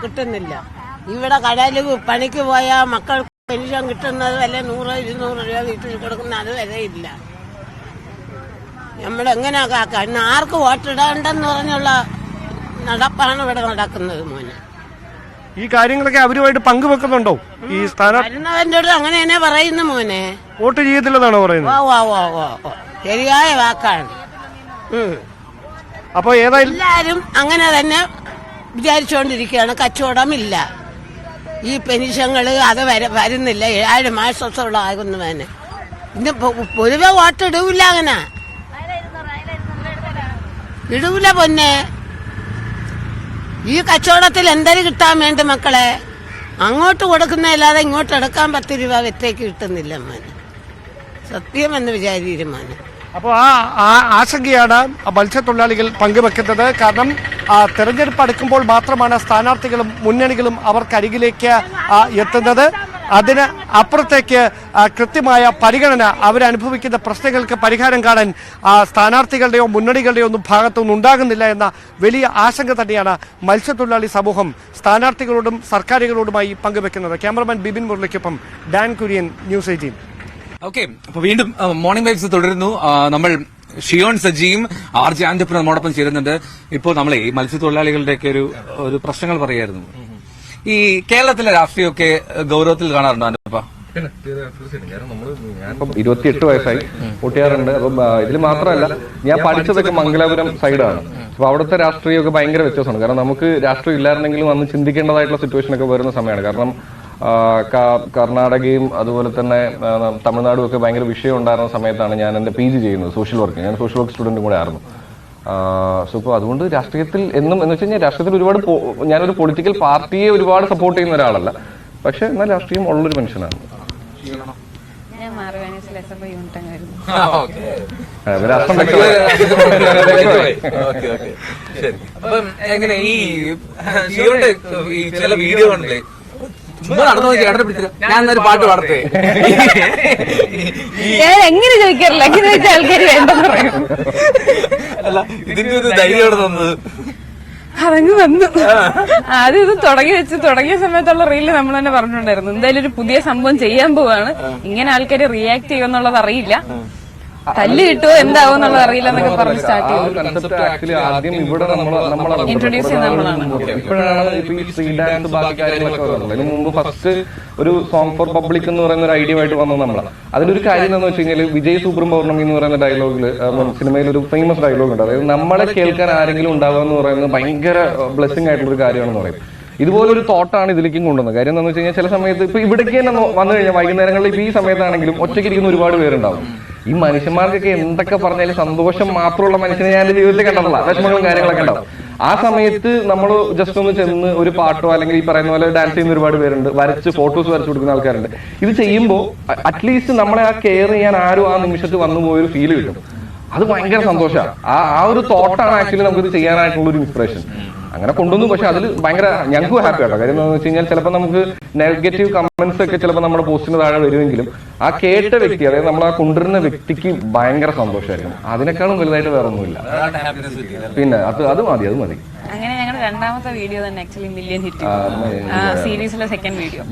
കിട്ടുന്നില്ല. ഇവിടെ കടയിൽ പണിക്ക് പോയാൽ മക്കൾക്ക് പെൻഷൻ കിട്ടുന്നത് വരെ 100-200 രൂപ വീട്ടിൽ കൊടുക്കുന്ന അത് വരെ ഇല്ല. നമ്മളെങ്ങനെ കാക്കാൻ? ആർക്ക് വോട്ടിടണ്ടെന്ന് പറഞ്ഞുള്ള നടപ്പാണ് ഇവിടെ നടക്കുന്നത് മോനെ.
ഈ കാര്യങ്ങളൊക്കെ അവരുമായിട്ട് പങ്കുവെക്കുന്നുണ്ടോ? ഈ
വരുന്നവന്റെ അടുത്ത് അങ്ങനെ തന്നെ പറയുന്നു മോനെ.
വോട്ട് ചെയ്യത്തില്ലെന്നാണോ പറയുന്നത്?
ഓ ശരിയായ വാക്കാണ്.
അപ്പൊ ഏതായാലും
എല്ലാരും അങ്ങനെ തന്നെ വിചാരിച്ചുകൊണ്ടിരിക്കുകയാണ്. കച്ചവടമില്ല. ഈ പെൻഷനുകള് അത് വരുന്നില്ല. 7 മാസത്തോളാകുന്നു മോനെ. ഇന്ന് പൊതുവെ വോട്ടിടൂല. അങ്ങനെ ഇടൂല പൊന്നെ. ഈ കച്ചവടത്തിൽ എന്തൊരു കിട്ടാൻ വേണ്ടി മക്കളെ? അങ്ങോട്ട് കൊടുക്കുന്നതല്ലാതെ ഇങ്ങോട്ട് എടുക്കാൻ 10 രൂപ വെറ്റേക്ക് കിട്ടുന്നില്ല മോനെ. സത്യമെന്ന് വിചാരിക്കും മോനെ.
അപ്പോൾ ആ ആശങ്കയാണ് മത്സ്യത്തൊഴിലാളികൾ പങ്കുവെക്കുന്നത്. കാരണം തെരഞ്ഞെടുപ്പ് അടുക്കുമ്പോൾ മാത്രമാണ് സ്ഥാനാർത്ഥികളും മുന്നണികളും അവർക്കരികിലേക്ക് എത്തുന്നത്. അതിന് അപ്പുറത്തേക്ക് കൃത്യമായ പരിഗണന അവരനുഭവിക്കുന്ന പ്രശ്നങ്ങൾക്ക് പരിഹാരം കാണാൻ സ്ഥാനാർത്ഥികളുടെയോ മുന്നണികളുടെയോ ഒന്നും ഭാഗത്തുനിന്ന് ഉണ്ടാകുന്നില്ല എന്ന വലിയ ആശങ്ക തന്നെയാണ് മത്സ്യത്തൊഴിലാളി സമൂഹം സ്ഥാനാർത്ഥികളോടും സർക്കാരുകളോടുമായി പങ്കുവെക്കുന്നത്. ക്യാമറമാൻ ബിബിൻ മുരളിക്കൊപ്പം ഡാൻ കുര്യൻ, ന്യൂസ് 18.
ഓക്കെ, അപ്പൊ വീണ്ടും മോർണിംഗ് വൈബ്സ് തുടരുന്നു. നമ്മൾ ഷിയോൺ സജിയും RJ ആന്റപ്പനും നമ്മോടൊപ്പം ചേരുന്നുണ്ട്. ഇപ്പോൾ നമ്മളെ ഈ മത്സ്യത്തൊഴിലാളികളുടെയൊക്കെ ഒരു പ്രശ്നങ്ങൾ പറയായിരുന്നു. ഈ കേരളത്തിലെ രാഷ്ട്രീയമൊക്കെ ഗൗരവത്തിൽ കാണാറുണ്ടോ ആന്റപ്പ?
ഞാനിപ്പം 28 വയസ്സായി, കൂട്ടുകാരുണ്ട്. അപ്പം ഇതിൽ മാത്രമല്ല, ഞാൻ പഠിച്ചതൊക്കെ മംഗലാപുരം സൈഡാണ്. അപ്പൊ അവിടുത്തെ രാഷ്ട്രീയമൊക്കെ ഭയങ്കര വ്യത്യാസമാണ്. കാരണം നമുക്ക് രാഷ്ട്രീയം ഇല്ലായിരുന്നെങ്കിലും അന്ന് ചിന്തിക്കേണ്ടതായിട്ടുള്ള സിറ്റുവേഷൻ ഒക്കെ വരുന്ന സമയമാണ്. കാരണം കർണാടകയും അതുപോലെ തന്നെ തമിഴ്നാടും ഒക്കെ ഭയങ്കര വിഷയം ഉണ്ടായിരുന്ന സമയത്താണ് ഞാൻ എന്റെ PG ചെയ്യുന്നത്, സോഷ്യൽ വർക്ക്. ഞാൻ സോഷ്യൽ വർക്ക് സ്റ്റുഡന്റും കൂടെ ആയിരുന്നു. സോ ഇപ്പോൾ അതുകൊണ്ട് രാഷ്ട്രീയത്തിൽ എന്നും എന്ന് വെച്ച് കഴിഞ്ഞാൽ രാഷ്ട്രീയത്തിൽ ഒരുപാട് ഞാനൊരു പൊളിറ്റിക്കൽ പാർട്ടിയെ ഒരുപാട് സപ്പോർട്ട് ചെയ്യുന്ന ഒരാളല്ല, പക്ഷെ എന്നാൽ രാഷ്ട്രീയം ഉള്ളൊരു മനുഷ്യനാണ്.
എങ്ങനെ ഈ ചില വീഡിയോ കണ്ടില്ലേ, ചുമ്മാ നടന്നു ചേട്ടനെ പിടിച്ചില്ല, ഞാൻ എന്നൊരു പാട്ട് പാടത്തെ?
എങ്ങനെ ചോദിക്കാറില്ല, എങ്ങനെ ചോദിച്ചാൽ ആൾക്കാർ വേണ്ടെന്ന് പറയും.
അല്ല, ഇതിന്റെ ഒരു ധൈര്യം തന്നത്
അതങ്ങ് വന്നു. ആദ്യം ഇത് തുടങ്ങിയ സമയത്തുള്ള റീല് നമ്മൾ തന്നെ പറഞ്ഞിട്ടുണ്ടായിരുന്നു, എന്തായാലും ഒരു പുതിയ സംഭവം ചെയ്യാൻ പോവാണ്, ഇങ്ങനെ ആൾക്കാർ റിയാക്ട് ചെയ്യുമെന്നുള്ളത് അറിയില്ല, തല്ല് കിട്ടുമോ എന്താവോ എന്നുള്ളത് അറിയില്ല എന്നൊക്കെ പറഞ്ഞ് സ്റ്റാർട്ട് ചെയ്തു.
ആദ്യം ഇവിടെ
ഇൻട്രൊഡ്യൂസ് ചെയ്യുന്ന നമ്മളാണ്.
ഇപ്പോഴാണ് ഈ സ്ട്രീറ്റ് ഡാൻസ് ബാക്കി കാര്യങ്ങളൊക്കെ വരുന്നത്. അതിന് മുമ്പ് ഫസ്റ്റ് ഒരു സോങ് ഫോർ പബ്ലിക് എന്ന് പറയുന്ന ഒരു ഐഡിയ ആയിട്ട് വന്നത് നമ്മളാണ്. അതിലൊരു കാര്യം എന്താണെന്ന് വെച്ച് കഴിഞ്ഞാൽ, വിജയ് സൂപ്രം പൗർണമി എന്ന് പറയുന്ന ഡയലോഗില് സിനിമയിൽ ഒരു ഫേമസ് ഡയലോഗ് ഉണ്ട്. അതായത് നമ്മളെ കേൾക്കാൻ ആരെങ്കിലും ഉണ്ടാവുക എന്ന് പറയുന്നത് ഭയങ്കര ബ്ലെസ്സിംഗ് ആയിട്ടുള്ള ഒരു കാര്യമാണെന്ന് പറയും. ഇതുപോലൊരു തോട്ടാണ് ഇതിലേക്കും കൊണ്ടുവന്നത്. കാര്യം എന്താണെന്ന് വെച്ച് കഴിഞ്ഞാൽ, ചില സമയത്ത് ഇപ്പൊ ഇവിടേക്ക് തന്നെ വന്നു കഴിഞ്ഞാൽ വൈകുന്നേരങ്ങളിൽ ഇപ്പൊ ഈ സമയത്താണെങ്കിലും ഒറ്റയ്ക്കിരിക്കുന്ന ഒരുപാട് പേരുണ്ടാവും. ഈ മനുഷ്യന്മാർക്കൊക്കെ എന്തൊക്കെ പറഞ്ഞാലും സന്തോഷം മാത്രമുള്ള മനുഷ്യനെ ഞാൻ എന്റെ ജീവിതത്തിൽ കണ്ടതല്ല, വിഷമങ്ങളും കാര്യങ്ങളൊക്കെ ഉണ്ടാവും. ആ സമയത്ത് നമ്മൾ ജസ്റ്റ് ഒന്ന് ചെന്ന് ഒരു പാട്ടോ അല്ലെങ്കിൽ ഈ പറയുന്ന പോലെ ഡാൻസ് ചെയ്യുന്ന ഒരുപാട് പേരുണ്ട്, ഫോട്ടോസ് വരച്ചു കൊടുക്കുന്ന ആൾക്കാരുണ്ട്. ഇത് ചെയ്യുമ്പോൾ അറ്റ്ലീസ്റ്റ് നമ്മളെ ആ കെയർ ചെയ്യാൻ ആരും ആ നിമിഷത്ത് വന്നു പോയൊരു ഫീല് കിട്ടും. അത് ഭയങ്കര സന്തോഷമാണ്. ആ ഒരു തോട്ടാണ് ആക്ച്വലി നമുക്കിത് ചെയ്യാനായിട്ടുള്ള ഒരു ഇൻസ്പിറേഷൻ. അങ്ങനെ കൊണ്ടുവന്നു. പക്ഷെ അതിൽ ഭയങ്കര ഞങ്ങൾക്ക് ഹാപ്പി ആട്ടോ. കാര്യം എന്താണെന്ന് വെച്ച് കഴിഞ്ഞാൽ, ചിലപ്പോൾ നമുക്ക് നെഗറ്റീവ് കമന്റ്സ് ഒക്കെ ചിലപ്പോൾ നമ്മുടെ പോസ്റ്റിന് താഴെ വരുമെങ്കിലും ആ കേട്ട വ്യക്തി, അതായത് നമ്മൾ ആ കൊണ്ടുവരുന്ന വ്യക്തിക്ക് ഭയങ്കര സന്തോഷമായിരിക്കും. അതിനേക്കാളും വലുതായിട്ട് വേറെ ഒന്നുമില്ല. പിന്നെ അത് മതി.
അങ്ങനെ ഞങ്ങളുടെ രണ്ടാമത്തെ വീഡിയോ തന്നെ ആക്ച്വലി മില്യൺ ഹിറ്റ് സീരീസിലെ സെക്കൻഡ് വീഡിയോ.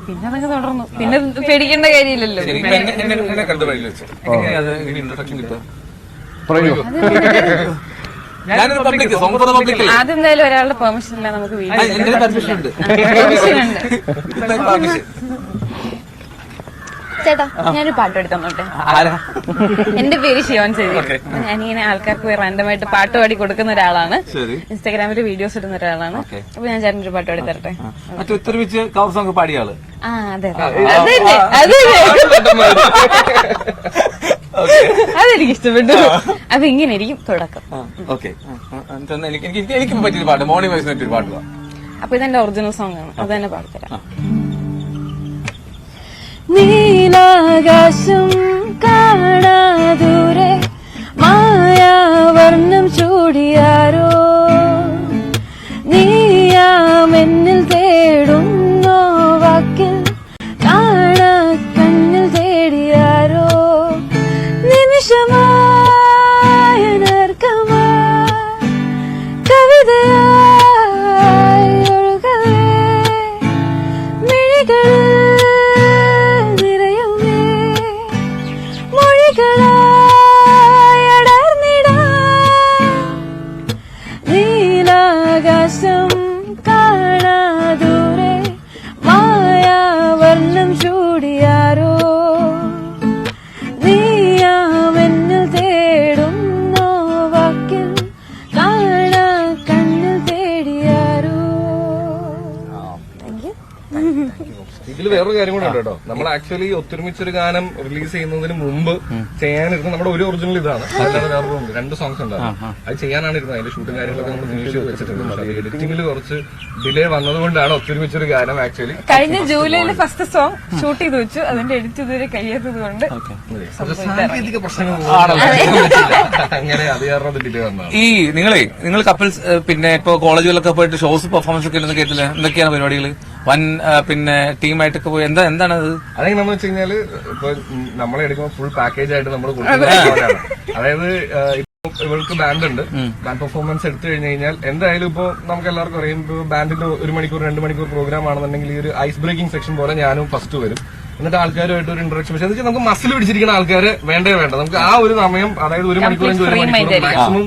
പിന്നെ അതൊക്കെ തുടർന്നു. പിന്നെ പേടിക്കേണ്ട കാര്യമില്ലല്ലോ. അതെന്തായാലും ഒരാളുടെ പെർമിഷൻ ഇല്ല നമുക്ക് ചേട്ടാ ഞാനൊരു പാട്ട് പാടി തന്നോട്ടെ. എന്റെ പേര് ഷിയോൺ സജി. ഞാനിങ്ങനെ ആൾക്കാർക്ക് റാൻഡമായിട്ട് പാട്ട് പാടി കൊടുക്കുന്ന ഒരാളാണ്. ഇൻസ്റ്റാഗ്രാമിൽ വീഡിയോസ് ഇടുന്ന ഒരാളാണ്. അപ്പൊ ഞാൻ ചേട്ടനൊരു പാട്ട് പാടി തരട്ടെ.
പാടിയ ആള്.
ആ അതെ അതെനിക്ക് ഇഷ്ടപ്പെട്ടു. അപ്പൊ ഇങ്ങനെ ഇരിക്കും തുടക്കം.
എനിക്ക് പറ്റിയൊരു പാട്ട്, മോർണിംഗ് വൈസിന് പറ്റിയൊരു പാട്ട്.
അപ്പൊ ഇതെന്റെ ഒറിജിനൽ സോങ് ആണ്, അത് തന്നെ പാടിത്തരാം. നീലാകാശം കാണാദൂരെ മായാവർണ്ണം ചൂടിയാരോ നീയാമെന്നിൽ തേടുന്നോ വാക്കിൽ കാണാ കണ്ണിൽ തേടിയാരോ നിമിഷമായ നർക്കമായി കവിതയായി ഒഴുകവേ മിഴികൾ നീലാകാശം കാണാദൂരെ മായാവർണ്ണം ചൂടിയാരോ നീയാമെന്നിൽ തേടുന്നോ വാക്കിൽ കാണാ കണ്ണിൽ തേടിയാരോ.
ഇതിൽ വേറൊരു കാര്യം കൂടെ ഉണ്ട് കേട്ടോ. നമ്മൾ ആക്ച്വലി ഒത്തൊരുമിച്ചൊരു ഗാനം റിലീസ് ചെയ്യുന്നതിന് മുമ്പ് ചെയ്യാനിരുന്ന നമ്മുടെ ഒരു ഒറിജിനൽ ഇതാണ്. അല്ലാതെ വേറൊരു 2 സോങ്സ് ഉണ്ടായിരുന്നു. അത് ചെയ്യാനാണ് ഇരുന്നത്. അതിന്റെ ഷൂട്ടും കാര്യങ്ങളൊക്കെ നമ്മൾ ഫിനിഷ് വെച്ചിട്ടുണ്ട്. എഡിറ്റിംഗിൽ കുറച്ച് ഡിലേ വന്നതുകൊണ്ടാണ് ഒത്തൊരുമിച്ചൊരു ഗാനം ആക്ച്വലി
കഴിഞ്ഞ ജൂലൈയിൽ ഫസ്റ്റ് സോങ് ഷൂട്ട് ചെയ്ത് വെച്ചു. അതിന്റെ എഡിറ്റ് ഇതുവരെ കഴിയാത്തത് കൊണ്ട്
സാങ്കേതിക പ്രശ്നങ്ങൾ അങ്ങനെ അത് കാരണം ഡിലേ വന്നതാണ്.
നിങ്ങൾ കപ്പിൾസ് പിന്നെ ഇപ്പൊ കോളേജുകളിലൊക്കെ പോയിട്ട് ഷോസ് പെർഫോമൻസ് ഒക്കെ ഇല്ലെന്ന് കേട്ടില്ല. എന്തൊക്കെയാണ് പരിപാടികൾ? വൻ പിന്നെ ടീമായിട്ടൊക്കെ പോയി എന്താണ് അത്?
അതെങ്ങനെ നമ്മൾ വെച്ച് കഴിഞ്ഞാല് ഇപ്പൊ നമ്മളെടുക്കുമ്പോൾ ഫുൾ പാക്കേജ് ആയിട്ട് നമ്മൾ കൊടുക്കുന്നതാണ്. അതായത് ഇവൾക്ക് ബാൻഡ് ഉണ്ട്. ബാൻഡ് പെർഫോമൻസ് എടുത്തു കഴിഞ്ഞു കഴിഞ്ഞാൽ എന്തായാലും ഇപ്പൊ നമുക്ക് എല്ലാവർക്കും അറിയാം, ഇപ്പൊ ബാൻഡിന്റെ 1 മണിക്കൂർ 2 മണിക്കൂർ പ്രോഗ്രാം ആണെന്നുണ്ടെങ്കിൽ ഈ ഒരു ഐസ് ബ്രേക്കിംഗ് സെക്ഷൻ പോലെ ഞാനും ഫസ്റ്റ് വരും. എന്നിട്ട് ആൾക്കാരുമായിട്ട് ഒരു ഇന്ററാക്ഷൻ. പക്ഷെ എന്ന് വെച്ചാൽ നമുക്ക് മസിൽ പിടിച്ചിരിക്കുന്ന ആൾക്കാര് വേണ്ട നമുക്ക് ആ ഒരു സമയം, അതായത് 1 മണിക്കൂർ 1 മണിക്കൂർ മാക്സിമം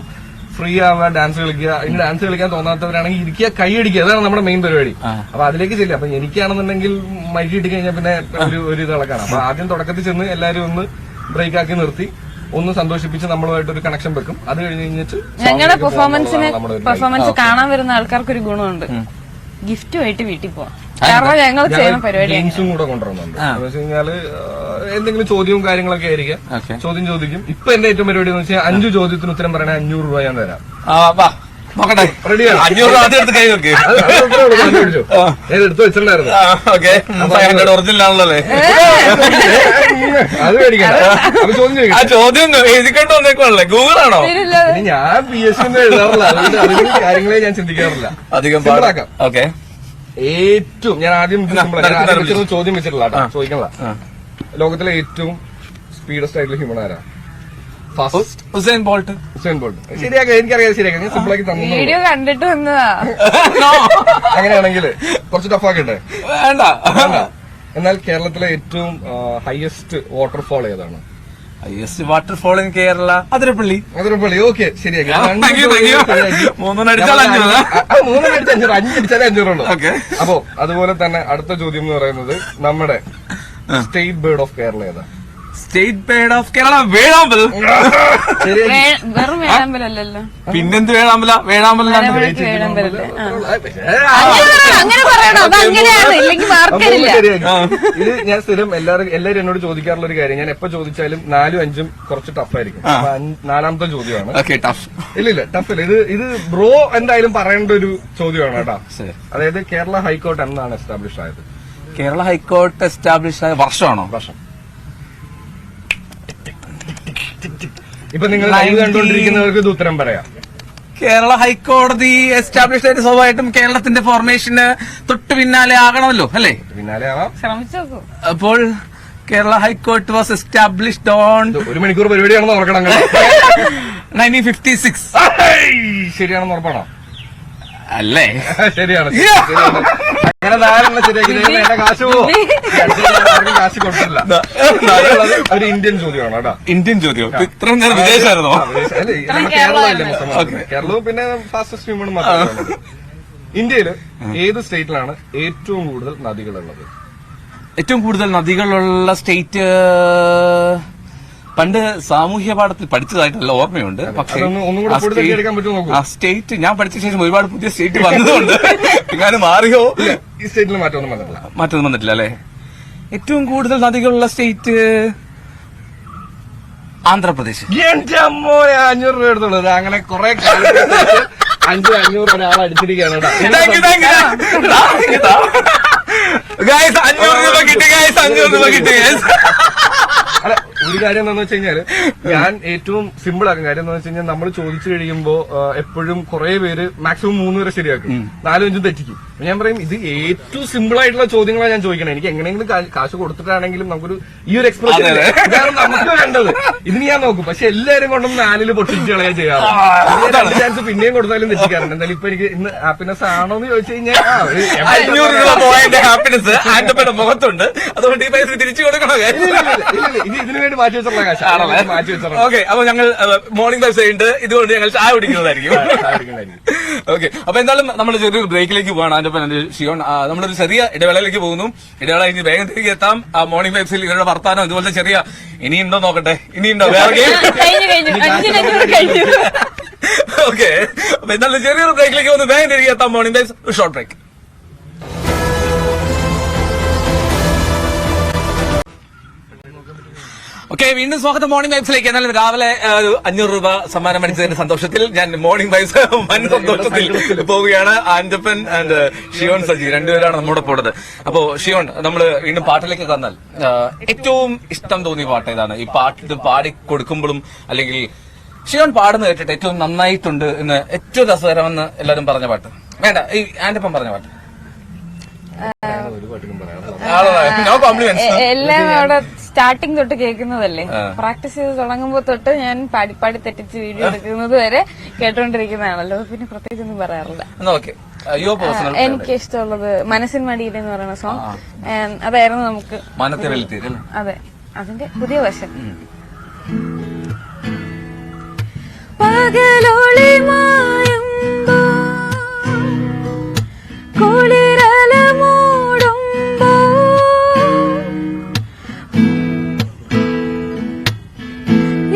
ഫ്രീ ആവുക, ഡാൻസ് കളിക്കുക. ഇനി ഡാൻസ് കളിക്കാൻ തോന്നാത്തവരാണെങ്കിൽ ഇരിക്കുക, കൈയടിക്കുക. അതാണ് നമ്മുടെ മെയിൻ പരിപാടി. അപ്പൊ അതിലേക്ക് ചെല്ലുക. അപ്പൊ എനിക്കാണെന്നുണ്ടെങ്കിൽ മൈക്ക് കിട്ടി കഴിഞ്ഞാൽ പിന്നെ ഒരു ഇത് ഇളക്കാണ്. അപ്പൊ ആദ്യം തുടക്കത്തിൽ ചെന്ന് എല്ലാവരും ഒന്ന് ബ്രേക്ക് ആക്കി നിർത്തി ഒന്ന് സന്തോഷിപ്പിച്ച് നമ്മളുമായിട്ട് ഒരു കണക്ഷൻ വെക്കും. അത് കഴിഞ്ഞിട്ട്
ഞങ്ങളുടെ പെർഫോമൻസ് കാണാൻ വരുന്ന ആൾക്കാർക്ക് ഒരു ഗുണമുണ്ട്, ഗിഫ്റ്റുമായിട്ട് വീട്ടിൽ പോവാം. കാരണം ഞങ്ങൾ ചെയ്യുന്ന പരിപാടി
ഗെയിംസും കൂടെ കൊണ്ടുവരുന്നുണ്ട്. എന്ന് വെച്ച് കഴിഞ്ഞാല് എന്തെങ്കിലും ചോദ്യവും കാര്യങ്ങളൊക്കെ ആയിരിക്കാം. ചോദ്യം ചോദിക്കും. ഇപ്പൊ എന്റെ ഏറ്റവും പരിപാടി എന്ന് വെച്ചാൽ 5 ചോദ്യത്തിന് ഉത്തരം പറയണേ 500 രൂപ ഞാൻ തരാം. റെഡിയാണ്? 500 രൂപ ആദ്യം എടുത്ത് കൈ വെക്ക്. ഞാൻ എടുത്ത് വെച്ചിട്ടുണ്ടായിരുന്നു.
ഒറിജിനലാണല്ലേ?
അത് മേടിക്കണ്ട. അപ്പൊ
ചോദ്യം എഴുതിക്കൊണ്ട് വന്നേക്കുവാണല്ലേ? ഗൂഗിളാണോ?
ഞാൻ PSC ഒന്നും എഴുതാറില്ല. അതുകൊണ്ട് അതിലും കാര്യങ്ങളെ ഞാൻ ചിന്തിക്കാറില്ല.
അധികം
സിമ്പിളാക്കാം. ഏറ്റവും ഞാൻ ആദ്യം ചോദ്യം വെച്ചിട്ടില്ല കേട്ടോ, ചോദിക്കണല്ല. ലോകത്തിലെ ഏറ്റവും സ്പീഡസ്റ്റ് ആയിട്ടുള്ള ഹ്യൂമൻ ആരാ?
Usain bolt.
ശരിയാക്കാം, എനിക്കറിയാം. ശരിയാക്കാം. ഞാൻ സിമ്പിളാക്കി തന്നു.
വീഡിയോ കണ്ടിട്ട് വന്നതാ.
അങ്ങനെയാണെങ്കിൽ കുറച്ച് ടഫാക്കട്ടെ?
വേണ്ട.
എന്നാൽ കേരളത്തിലെ ഏറ്റവും ഹയസ്റ്റ് വാട്ടർഫാൾ ഏതാണ്?
Highest waterfall in Kerala Athirappilly.
Okay, ശരിയാക്കി.
3 അടിച്ചാൽ
5 അപ്പോ അതുപോലെ തന്നെ അടുത്ത ചോദ്യം എന്ന് പറയുന്നത് നമ്മുടെ സ്റ്റേറ്റ് ബേർഡ് ഓഫ് കേരള ഏതാ?
സ്റ്റേറ്റ് ബേർഡ് ഓഫ് കേരള വേഴാമ്പൽ.
വെറും വേഴാമ്പലല്ലോ,
പിന്നെന്ത് വേഴാമ്പല? വേഴാമ്പലാണ്.
ഇത് ഞാൻ സ്ഥിരം എല്ലാരും എന്നോട് ചോദിക്കാറുള്ള ഒരു കാര്യം. ഞാൻ എപ്പോ ചോദിച്ചാലും 4ഉം 5ഉം കുറച്ച് ടഫായിരിക്കും. 4ാമത്തെ ചോദ്യമാണ്. ഇല്ല ടഫ് ഇല്ല. ഇത് ബ്രോ എന്തായാലും പറയേണ്ട ഒരു ചോദ്യമാണ് കേട്ടോ. അതായത് കേരള ഹൈക്കോർട്ട് എന്നാണ് എസ്റ്റാബ്ലിഷ് ആയത്?
കേരള ഹൈക്കോർട്ട് എസ്റ്റാബ്ലിഷ് ആയ വർഷമാണോ?
വർഷം. ഇപ്പൊ നിങ്ങൾ കണ്ടുകൊണ്ടിരിക്കുന്നവർക്ക് ഇത് ഉത്തരം പറയാം.
കേരള ഹൈക്കോടതി എസ്റ്റാബ്ലിഷ് ആയിട്ട് സ്വാഭാവികമായിട്ടും കേരളത്തിന്റെ ഫോർമേഷന് തൊട്ട് പിന്നാലെ ആകണമല്ലോ, അല്ലേ?
പിന്നാലെ ആവാം.
ശ്രമിച്ചു.
അപ്പോൾ Kerala high court was established on
1 മണിക്കൂർ പരിപാടിയാണെന്ന് ഓർക്കണം.
1956.
ശരിയാണെന്ന് ഉറപ്പാണോ?
അല്ലേ?
ശരിയാണ്. അങ്ങനെ ധാരണ ശരിയാക്കി എന്റെ കാശ് പോവും. കാശ് കൊടുത്തില്ല. ഒരു ഇന്ത്യൻ ചോദ്യമാണ് കേട്ടോ.
ഇന്ത്യൻ ചോദ്യം. ഇത്രയും നേരം വിദേശമായിരുന്നോ?
അല്ലേ, കേരളമല്ലേ മൊത്തം. കേരളവും പിന്നെ ഫാസ്റ്റസ്റ്റ് ഹ്യൂമൺ മാത്രമാണ്. ഇന്ത്യയിൽ ഏത് സ്റ്റേറ്റിലാണ് ഏറ്റവും കൂടുതൽ നദികളുള്ളത്?
ഏറ്റവും കൂടുതൽ നദികളുള്ള സ്റ്റേറ്റ് പണ്ട് സാമൂഹ്യ പാഠത്തിൽ പഠിച്ചതായിട്ടുള്ള ഓർമ്മയുണ്ട്. പക്ഷേ ആ സ്റ്റേറ്റ് ഞാൻ പഠിച്ച ശേഷം ഒരുപാട് പുതിയ സ്റ്റേറ്റ് വന്നതുകൊണ്ട് എങ്ങാനും മാറിയോ?
ഈ സ്റ്റേറ്റിൽ മാറ്റമൊന്നും വന്നിട്ടില്ല.
മാറ്റമൊന്നും വന്നിട്ടില്ല അല്ലെ? ഏറ്റവും കൂടുതൽ നദികളുള്ള സ്റ്റേറ്റ് ആന്ധ്രാപ്രദേശ്.
എന്റെ അമ്മോ, 500 രൂപ എടുത്തുള്ളത്. അങ്ങനെ കുറെ കാലത്ത് 500 ഒരാൾ അടിച്ചിരിക്കുകയാണ്.
500 രൂപ കിട്ടി. 500 രൂപ കിട്ടി.
അല്ല, ഒരു കാര്യം എന്താണെന്ന് വെച്ച് കഴിഞ്ഞാല് ഞാൻ ഏറ്റവും സിമ്പിൾ ആക്കും. കാര്യം എന്താണെന്ന് വെച്ച് കഴിഞ്ഞാൽ നമ്മൾ ചോദിച്ചു കഴിയുമ്പോ എപ്പോഴും കുറെ പേര് മാക്സിമം 3 വരെ ശരിയാക്കും, 4-5 തെറ്റിക്കും. ഞാൻ പറയും ഇത് ഏറ്റവും സിമ്പിൾ ആയിട്ടുള്ള ചോദ്യങ്ങളാണ് ഞാൻ ചോദിക്കണേ. എനിക്ക് എങ്ങനെയെങ്കിലും കാശ് കൊടുത്തിട്ടാണെങ്കിലും നമുക്കൊരു ഈ ഒരു എക്സ്പ്രഷൻ നമുക്ക് വേണ്ടത്. ഇതിന് ഞാൻ നോക്കും. പക്ഷെ എല്ലാരും കൊണ്ടും 4 പൊട്ടിച്ച് കളയാൻ ചെയ്യാറ്. ചാൻസ് പിന്നെയും കൊടുത്താലും തെറ്റിക്കാറുണ്ട്. എന്തായാലും ഇപ്പൊ എനിക്ക് ഇന്ന് ഹാപ്പിനെസ് ആണോ എന്ന് ചോദിച്ചു കഴിഞ്ഞാൽ
500 രൂപ പോയതിന്റെ ഹാപ്പിനെസ് ആന്റപ്പന്റെ മുഖത്തുണ്ട്. അതുകൊണ്ട് ഈ പൈസ തിരിച്ചു കൊടുക്കണോ?
ഇതിനു വേണ്ടി മാറ്റി വെച്ചുള്ള കാശാണ്. മാറ്റി വെച്ചുള്ള.
ഓക്കെ, അപ്പൊ ഞങ്ങൾ മോർണിംഗ് ബൈബ്സ് ഉണ്ട്. ഇതുകൊണ്ട് ഞങ്ങൾ ചായ കുടിക്കുന്നതായിരിക്കും. ഓക്കെ, അപ്പൊ എന്തായാലും നമ്മൾ ചെറിയൊരു ബ്രേക്കിലേക്ക് പോവാണ്. ആന്റപ്പൻ ആൻഡ് ഷിയോൺ, നമ്മളൊരു ചെറിയ ഇടവേളയിലേക്ക് പോകുന്നു. ഇടവേള കഴിഞ്ഞ് വേഗം തിരികെ എത്താം. മോർണിംഗ് ബൈബ്സിൽ ഇവരുടെ വർത്താനം ഇതുപോലത്തെ ചെറിയ ഇനിയുണ്ടോ നോക്കട്ടെ. ഇനിയുണ്ടോ വേറെ? ഓക്കെ, അപ്പൊ എന്തായാലും ചെറിയൊരു ബ്രേക്കിലേക്ക് പോകുന്നു. വേഗം തിരികെ എത്താം. Morning vibes, short break. Okay, വീണ്ടും സ്വാഗതം മോർണിംഗ് വൈബ്സിലേക്ക്. എന്നാലും രാവിലെ 500 രൂപ സമ്മാനം അടിച്ചതിന്റെ സന്തോഷത്തിൽ ഞാൻ മോർണിംഗ് വൈബ്സ് വൻ സന്തോഷത്തിൽ പോവുകയാണ്. ആന്റപ്പൻ ആൻഡ് ഷിയോൺ സജി രണ്ടുപേരാണ് നമ്മുടെ പോടത്. അപ്പോ ഷിയോൺ, നമ്മള് വീണ്ടും പാട്ടിലേക്ക് വന്നാൽ ഏറ്റവും ഇഷ്ടം തോന്നിയ പാട്ട് ഏതാണ്? ഈ പാട്ട് പാടി കൊടുക്കുമ്പോഴും അല്ലെങ്കിൽ ഷിയോൺ പാടുന്ന കേട്ടിട്ട് ഏറ്റവും നന്നായിട്ടുണ്ട് എന്ന്, ഏറ്റവും രസകരമെന്ന് എല്ലാവരും പറഞ്ഞ പാട്ട് വേണ്ട, ഈ ആന്റപ്പൻ പറഞ്ഞ പാട്ട്?
എല്ലാം അവിടെ സ്റ്റാർട്ടിങ് തൊട്ട് കേൾക്കുന്നതല്ലേ. പ്രാക്ടീസ് ചെയ്ത് തുടങ്ങുമ്പോ തൊട്ട് ഞാൻ പാടി തെറ്റിച്ച് വീഡിയോ എടുക്കുന്നത് വരെ കേട്ടോണ്ടിരിക്കുന്നതാണല്ലോ. പിന്നെ പ്രത്യേകിച്ച് ഒന്നും പറയാറില്ല. എനിക്ക് ഇഷ്ടമുള്ളത് മനസ്സിൻ മടിയിൽ എന്ന് പറയുന്ന സോങ്. അതായിരുന്നു നമുക്ക്. അതെ, അതിന്റെ പുതിയ വശം. പകലോളി മായുമ്പോ കുളിരല മൂടുമ്പോ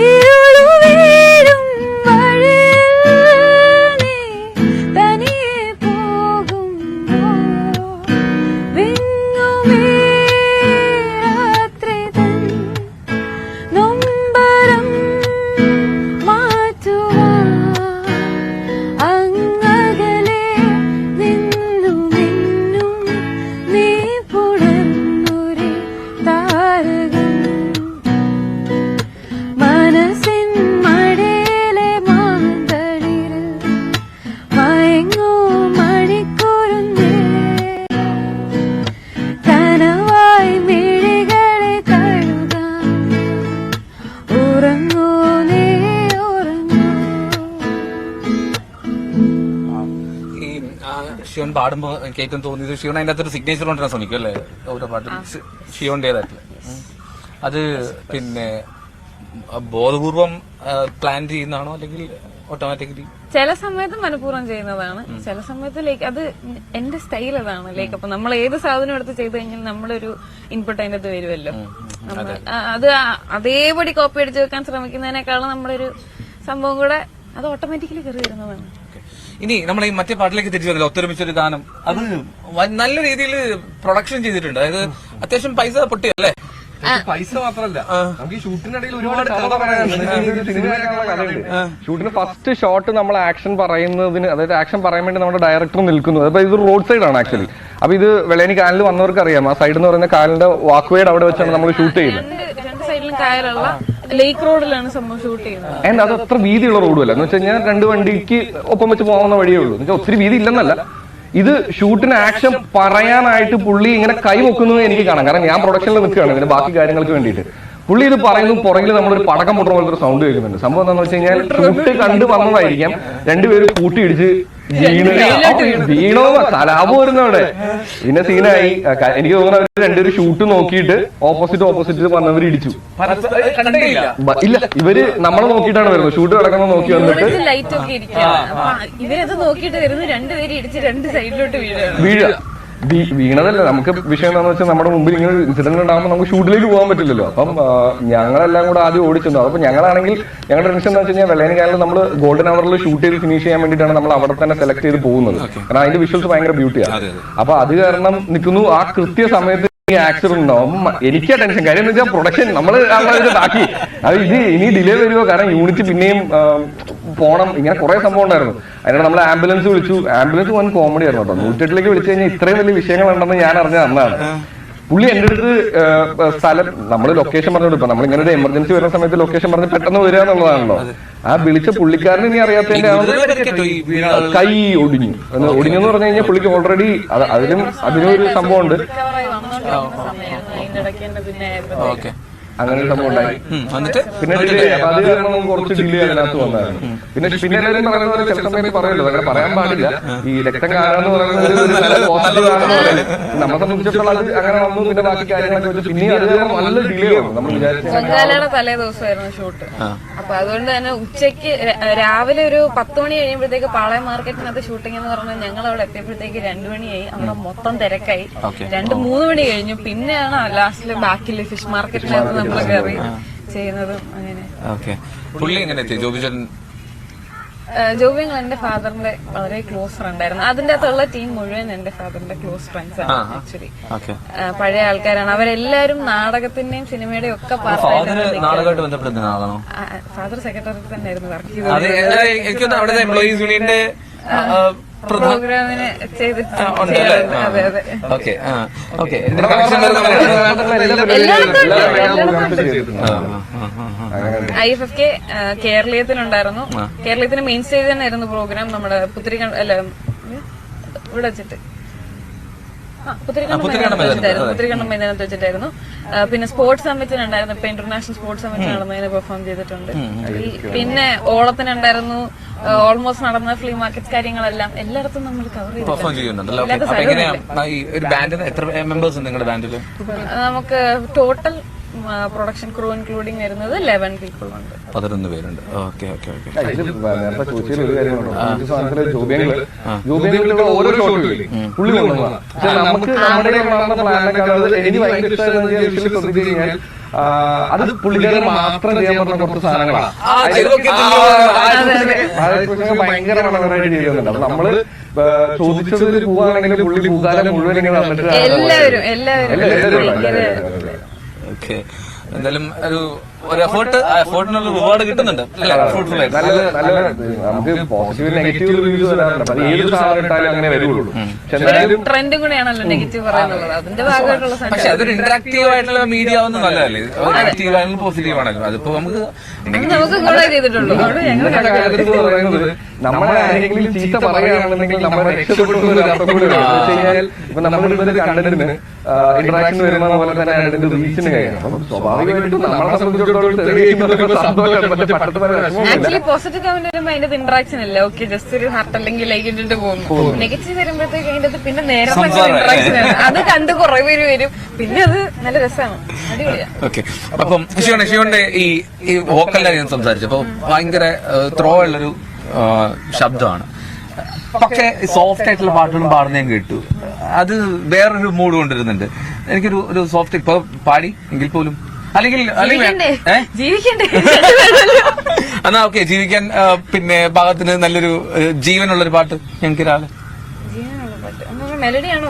ഇരുളു വീഴും വഴിയിൽ നീ തനിയെ പോകുമ്പോ വിങ്ങുമീ രാത്രി തൻ നൊമ്പരം മാറ്റുവാൻ അങ്ങകലെ നിന്നു മിന്നും നീ പുണർന്നൊരു താരകം. മനസ്സിൻ മടിയിലെ മാന്തളിരിൽ മയങ്ങൂ മണിക്കൂറുന്നേ കനവായി മിഴികളെ തഴുകാൻ ഉറങ്ങൂ നീ ഉറങ്ങൂ.
ഈ ഷിയോൺ പാടുമ്പോ എനിക്ക് ഏറ്റവും തോന്നിയത് ഷിയോൺ അതിന്റെ അകത്തൊരു സിഗ്നേച്ചർ കൊണ്ടുവരാൻ ശ്രമിക്കും അല്ലേ? ഓരോ പാട്ടും ഷിയോന്റേതായിട്ടുള്ള അത് പിന്നെ ബോധപൂർവം പ്ലാൻ ചെയ്യുന്നതാണോ അല്ലെങ്കിൽ ഓട്ടോമാറ്റിക്കലി?
ചില സമയത്ത് മനഃപൂർവ്വം ചെയ്യുന്നതാണ്, ചില സമയത്ത് ലൈക്ക് അത് എന്റെ സ്റ്റൈൽ അതാണ്. ലൈക്ക് അപ്പൊ നമ്മൾ ഏത് സാധനം എടുത്ത് ചെയ്ത് കഴിഞ്ഞാൽ നമ്മളൊരു ഇൻപുട്ട് അതിന്റെ അത് വരുമല്ലോ. അത് അതേപടി കോപ്പി അടിച്ച് വെക്കാൻ ശ്രമിക്കുന്നതിനേക്കാളും നമ്മളൊരു സംഭവം കൂടെ അത് ഓട്ടോമാറ്റിക്കലി കയറി വരുന്നതാണ്.
ഇനി നമ്മൾ ഈ മറ്റേ പാട്ടിലേക്ക് തിരിച്ചു വന്നില്ല, ഒത്തൊരുമിച്ചൊരു ഗാനം. അത് നല്ല രീതിയിൽ പ്രൊഡക്ഷൻ ചെയ്തിട്ടുണ്ട്. അതായത് അത്യാവശ്യം പൈസ പൊട്ടിയല്ലേ?
പൈസ മാത്രമല്ല, നമുക്ക് ഈ ഷൂട്ടിനിടയിൽ ഒരുപാട് കഥ പറയാനുണ്ട്. ഷൂട്ടിന് ഫസ്റ്റ് ഷോട്ട് നമ്മൾ ആക്ഷൻ പറയുന്നതിന്, അതായത് ആക്ഷൻ പറയാൻ വേണ്ടി നമ്മുടെ ഡയറക്ടർ നിൽക്കുന്നത്. അപ്പൊ ഇത് റോഡ് സൈഡ് ആണ് ആക്ച്വലി. അപ്പൊ ഇത് വെള്ളേനി കായലിൽ വന്നവർക്ക് അറിയാം, ആ സൈഡ് എന്ന് പറയുന്ന കായലിന്റെ വാക്ക്വേഡ് അവിടെ വെച്ചാണ് നമ്മൾ ഷൂട്ട് ചെയ്യുന്നത്.
രണ്ട് സൈഡിലും കായലുള്ള ലേക്ക് റോഡിലാണ് സംഭവം ഷൂട്ട് ചെയ്യുന്നത്.
ആൻഡ് അത് അത്ര വീതിയുള്ള റോഡുമല്ല. എന്ന് വെച്ച് കഴിഞ്ഞാൽ 2 വണ്ടിക്ക് ഒപ്പം വെച്ച് പോകാവുന്ന വഴിയേ ഉള്ളൂ. എന്ന് വെച്ചാൽ ഒത്തിരി വീതി ഇല്ലെന്നല്ല. ഇത് ഷൂട്ടിന് ആക്ഷൻ പറയാനായിട്ട് പുള്ളി ഇങ്ങനെ കൈ വെക്കുന്നത് എനിക്ക് കാണാം. കാരണം ഞാൻ പ്രൊഡക്ഷനിൽ നിൽക്കുകയാണ് ഇതിന്റെ ബാക്കി കാര്യങ്ങൾക്ക് വേണ്ടിയിട്ട്. പുള്ളി ഇത് പറയുന്നു, പുറകിൽ നമ്മളൊരു പടക്കം പൊട്ടുന്ന പോലത്തെ ഒരു സൗണ്ട് കേൾക്കുന്നുണ്ട്. സംഭവം എന്താണെന്ന് വെച്ച് കഴിഞ്ഞാൽ ഷൂട്ട് കണ്ടു വന്നതായിരിക്കാം, രണ്ടുപേരും കൂട്ടിയിടിച്ച് വീണോ കലാപം വരുന്ന അവിടെ. പിന്നെ സീനായി. എനിക്ക് തോന്നുന്നു അവര് രണ്ടുപേരും ഷൂട്ട് നോക്കിയിട്ട് ഓപ്പോസിറ്റ് പറഞ്ഞവർ ഇടിച്ചു. ഇല്ല, ഇവര് നമ്മളെ നോക്കിയിട്ടാണ് വരുന്നത്. ഷൂട്ട് കിടക്കുന്നത് നോക്കി വന്നിട്ട്
ലൈറ്റ് ഒക്കെ ഇവരത് നോക്കിയിട്ട് വരുന്നു, രണ്ടുപേരും ഇടിച്ച് രണ്ട് സൈഡിലോട്ട്
വീഴുക. വീണതല്ല, നമുക്ക് വിഷയം എന്താണെന്ന് വെച്ചാൽ നമ്മുടെ മുമ്പിൽ ഇങ്ങനെ ഇൻസിഡന്റ് ഉണ്ടാകുമ്പോൾ നമുക്ക് ഷൂട്ടിലേക്ക് പോകാൻ പറ്റില്ലല്ലോ. അപ്പം ഞങ്ങളെല്ലാം കൂടെ ആദ്യം ഓടിച്ചെന്നു. അപ്പൊ ഞങ്ങളാണെങ്കിൽ ഞങ്ങളുടെ ടെൻഷൻ എന്ന് വെച്ച് കഴിഞ്ഞാൽ വെള്ളയനിക്കാലിൽ നമ്മൾ ഗോൾഡൻ അവറിൽ ഷൂട്ട് ചെയ്ത് ഫിനിഷ് ചെയ്യാൻ വേണ്ടിയിട്ടാണ് നമ്മൾ അവിടെ തന്നെ സെലക്ട് ചെയ്ത് പോകുന്നത്. കാരണം അതിന്റെ വിഷ്വൽസ് ഭയങ്കര ബ്യൂട്ടിയാണ്. അപ്പൊ അത് കാരണം നിൽക്കുന്നു. ആ കൃത്യ സമയത്ത് ആക്സിഡന്റ് ഉണ്ടാവും. എനിക്കാ ടെൻഷൻ. കാര്യം എന്ന് വെച്ചാൽ പ്രൊഡക്ഷൻ നമ്മൾ ബാക്കി അത് ഇത് ഇനി ഡിലേ വരുമോ, കാരണം യൂണിറ്റ് പിന്നെയും പോണം. ഇങ്ങനെ കുറെ സംഭവം ഉണ്ടായിരുന്നു. അതിനാണ് നമ്മൾ ആംബുലൻസ് വിളിച്ചു. ആംബുലൻസ് പോകാൻ കോമഡി ആയിരുന്നു കേട്ടോ. 108 വിളിച്ചു കഴിഞ്ഞാൽ ഇത്രയും വലിയ വിഷയങ്ങളുണ്ടെന്ന് ഞാൻ അറിഞ്ഞ അന്നാണ്. പുള്ളി എന്റെ അടുത്ത് സ്ഥലം നമ്മൾ ലൊക്കേഷൻ പറഞ്ഞു കൊടുക്കാം. നമ്മൾ ഇങ്ങനെ ഒരു എമർജൻസി വരുന്ന സമയത്ത് ലൊക്കേഷൻ പറഞ്ഞ് പെട്ടെന്ന് വരിക എന്നുള്ളതാണല്ലോ. ആ വിളിച്ച പുള്ളിക്കാരന് ഇനി അറിയാത്തതിന്റെ കൈ ഒടിഞ്ഞെന്ന് പറഞ്ഞു കഴിഞ്ഞാൽ പുള്ളിക്ക് ഓൾറെഡി അതിനൊരു സംഭവം ഉണ്ട്. അങ്ങനെ ഒരു സംഭവം ഉണ്ടായി. പിന്നെ ഡിലേ, അത് കാരണം കുറച്ച് ഡിലേ അതിനകത്ത് വന്നായിരുന്നു. പിന്നെ എല്ലാവരും പറയുന്ന പോലെ ചില സമയത്ത് പറയുമല്ലോ, അങ്ങനെ പറയാൻ പാടില്ല. ഈ രക്തം കാണാന്ന് പറയുന്നത് നമ്മളെ സംബന്ധിച്ചിടത്തോളം അത് അങ്ങനെ വന്നു. പിന്നെ ബാക്കി കാര്യങ്ങളൊക്കെ വെച്ച് പിന്നെ അത് കാരണം നല്ല ഡിലേ ആവും. നമ്മൾ
പൊങ്കാലയുടെ തലേ ദിവസമായിരുന്നു ഷൂട്ട്. അപ്പൊ അതുകൊണ്ട് തന്നെ ഉച്ചയ്ക്ക് രാവിലെ ഒരു 10 മണി കഴിയുമ്പോഴത്തേക്ക് പാളയം മാർക്കറ്റിനകത്ത് ഷൂട്ടിംഗ് എന്ന് പറഞ്ഞാൽ ഞങ്ങൾ അവിടെ എത്തിയപ്പോഴത്തേക്ക് 2 മണിയായി. അവിടെ മൊത്തം തിരക്കായി. 2-3 മണി കഴിഞ്ഞു. പിന്നെയാണ് ലാസ്റ്റില് ബാക്കില് ഫിഷ് മാർക്കറ്റിനകത്ത് നമ്മൾ കയറി ചെയ്യുന്നതും. അങ്ങനെ ജോബിങ്ങൾ എന്റെ ഫാദറിന്റെ വളരെ ക്ലോസ് ഫ്രണ്ട് ആയിരുന്നു. അതിന്റെ അകത്തുള്ള ടീം മുഴുവൻ എന്റെ ഫാദറിന്റെ ക്ലോസ് ഫ്രണ്ട്സ് ആണ്. ആക്ച്വലി പഴയ ആൾക്കാരാണ് അവരെല്ലാരും. നാടകത്തിന്റെയും സിനിമയുടെയും ഒക്കെ ഫാദർ സെക്രട്ടറി തന്നെ ആയിരുന്നു വർക്ക് ചെയ്തത്. പ്രോഗ്രാമിന് IFFK കേരളീയത്തിനുണ്ടായിരുന്നു. കേരളീയത്തിന് മെയിൻ സ്റ്റേജ് തന്നെ ആയിരുന്നു പ്രോഗ്രാം. നമ്മുടെ ഇവിടെ വെച്ചിട്ട് പുത്തിരിക്കണ്ടം മൈതാനത്ത് വെച്ചിട്ടായിരുന്നു. പിന്നെ സ്പോർട്സ് സമ്മിറ്റിനുണ്ടായിരുന്നു. ഇപ്പൊ ഇന്റർനാഷണൽ സ്പോർട്സ് സമ്മിറ്റ് നടന്നതിന് പെർഫോം ചെയ്തിട്ടുണ്ട്. പിന്നെ ഓളത്തിനുണ്ടായിരുന്നു. ഓൾമോസ്റ്റ് നടന്ന ഫ്ലീ മാർക്കറ്റ് കാര്യങ്ങളെല്ലാം എല്ലായിടത്തും നമ്മൾ കവർ ചെയ്തിട്ടുണ്ട്. നമുക്ക് ടോട്ടൽ പ്രൊഡക്ഷൻ ക്രൂ ഇൻക്ലൂഡിംഗ് വരുന്നത് 11 പീപ്പിൾ ഉണ്ട്.
11 പേരുണ്ട്. നേരത്തെ ചോദിച്ചതിൽ ഒരു കാര്യമുണ്ടോ, ജോബിയങ്ങളിലൂടെ ഓരോ ഷോട്ടില്ലേ പുള്ളി കൊണ്ടുപോകാം. പക്ഷെ നമുക്ക് നമ്മുടെ പ്ലാനൊക്കെ എനിക്ക് ഭയങ്കര ഇഷ്ടമായിരുന്നു. ശ്രദ്ധിച്ചു കഴിഞ്ഞാൽ അത് പുള്ളിക്കാരൻ മാത്രം ചെയ്യാൻ പറഞ്ഞ കുറച്ച് സാധനങ്ങളാണ്. ഭയങ്കര മനോഹരമായിട്ട് ചെയ്യുന്നുണ്ട്. അപ്പൊ നമ്മള് ചോദിച്ചതിൽ പോവാണെങ്കിൽ പുള്ളി പൂക്കാലം മുഴുവൻ ഇങ്ങനെ വന്നിട്ട്
എന്തായാലും ഒരു എഫേർട്ടിനുള്ള റിവാർഡ് കിട്ടുന്നുണ്ട്.
നമുക്ക് പോസിറ്റീവ് നെഗറ്റീവ് റിവ്യൂസ് വരാറുണ്ട്. ഏത് സാധനം ഇട്ടാലും അങ്ങനെ വരുള്ളൂ.
ട്രെൻഡും കൂടെയാണല്ലോ നെഗറ്റീവ് പറയാനുള്ളത്. അതിന്റെ ഭാഗമായിട്ടുള്ള
പക്ഷെ അതൊരു ഇന്ററാക്റ്റീവ് ആയിട്ടുള്ള മീഡിയ ആവുന്ന നല്ലതല്ലേ. ആക്റ്റീവ് ആയാലും പോസിറ്റീവ് ആണല്ലോ. അതിപ്പോ നമുക്ക്
ചെയ്തിട്ടുള്ളൂ.
നമ്മളെ ആരെങ്കിലും ചീത്ത പറയുകയാണെന്നുണ്ടെങ്കിൽ നമ്മളെ രക്ഷപ്പെടുന്ന ഇപ്പൊ നമ്മളിവിടെ കണ്ടന്റിന് ഇന്ററാക്ഷൻ വരുന്ന പോലെ തന്നെ അതിന്റെ റീച്ചിന് കഴിയണം. സ്വാഭാവികമായിട്ടും നമ്മളെ സംബന്ധിച്ചിടത്തോളം
ആക്ച്വലി പോസിറ്റീവ് കമന്റ് വരുമ്പോ അതിന്റെ ഇന്ററാക്ഷൻ അല്ല. ഓക്കെ, ജസ്റ്റ് ഒരു ഹാർട്ട് അല്ലെങ്കിൽ ലൈക്ക് ഇട്ടിട്ട് പോകും. നെഗറ്റീവ് വരുമ്പോഴത്തേക്ക് അതിന്റെ പിന്നെ നേരെ ഇന്ററാക്ഷൻ ആണ്. അത് കണ്ട് കുറെ പേര് വരും. പിന്നെ അത് നല്ല രസമാണ്, അടിപൊളിയാണ്.
ഓക്കെ, അപ്പം ഷിയോന്റെ ഈ വോക്കലിനെ ഞാൻ സംസാരിച്ചപ്പോ ഭയങ്കര ത്രോ ഉള്ളൊരു ശബ്ദമാണ്. പക്ഷെ സോഫ്റ്റ് ആയിട്ടുള്ള പാട്ടുകളും പാടുന്ന ഞാൻ കേട്ടു. അത് വേറൊരു മൂഡ് കൊണ്ടുവരുന്നുണ്ട്. എനിക്കൊരു സോഫ്റ്റ് ഇപ്പൊ പാടി എങ്കിൽ പോലും അല്ലെങ്കിൽ
ജീവിക്കണ്ടേ
എന്നാ ഓക്കെ, ജീവിക്കാൻ പിന്നെ ഭാഗത്തിന് നല്ലൊരു ജീവനുള്ളൊരു പാട്ട് ഞങ്ങൾക്ക് രാവിലെ
മെലഡിയാണോ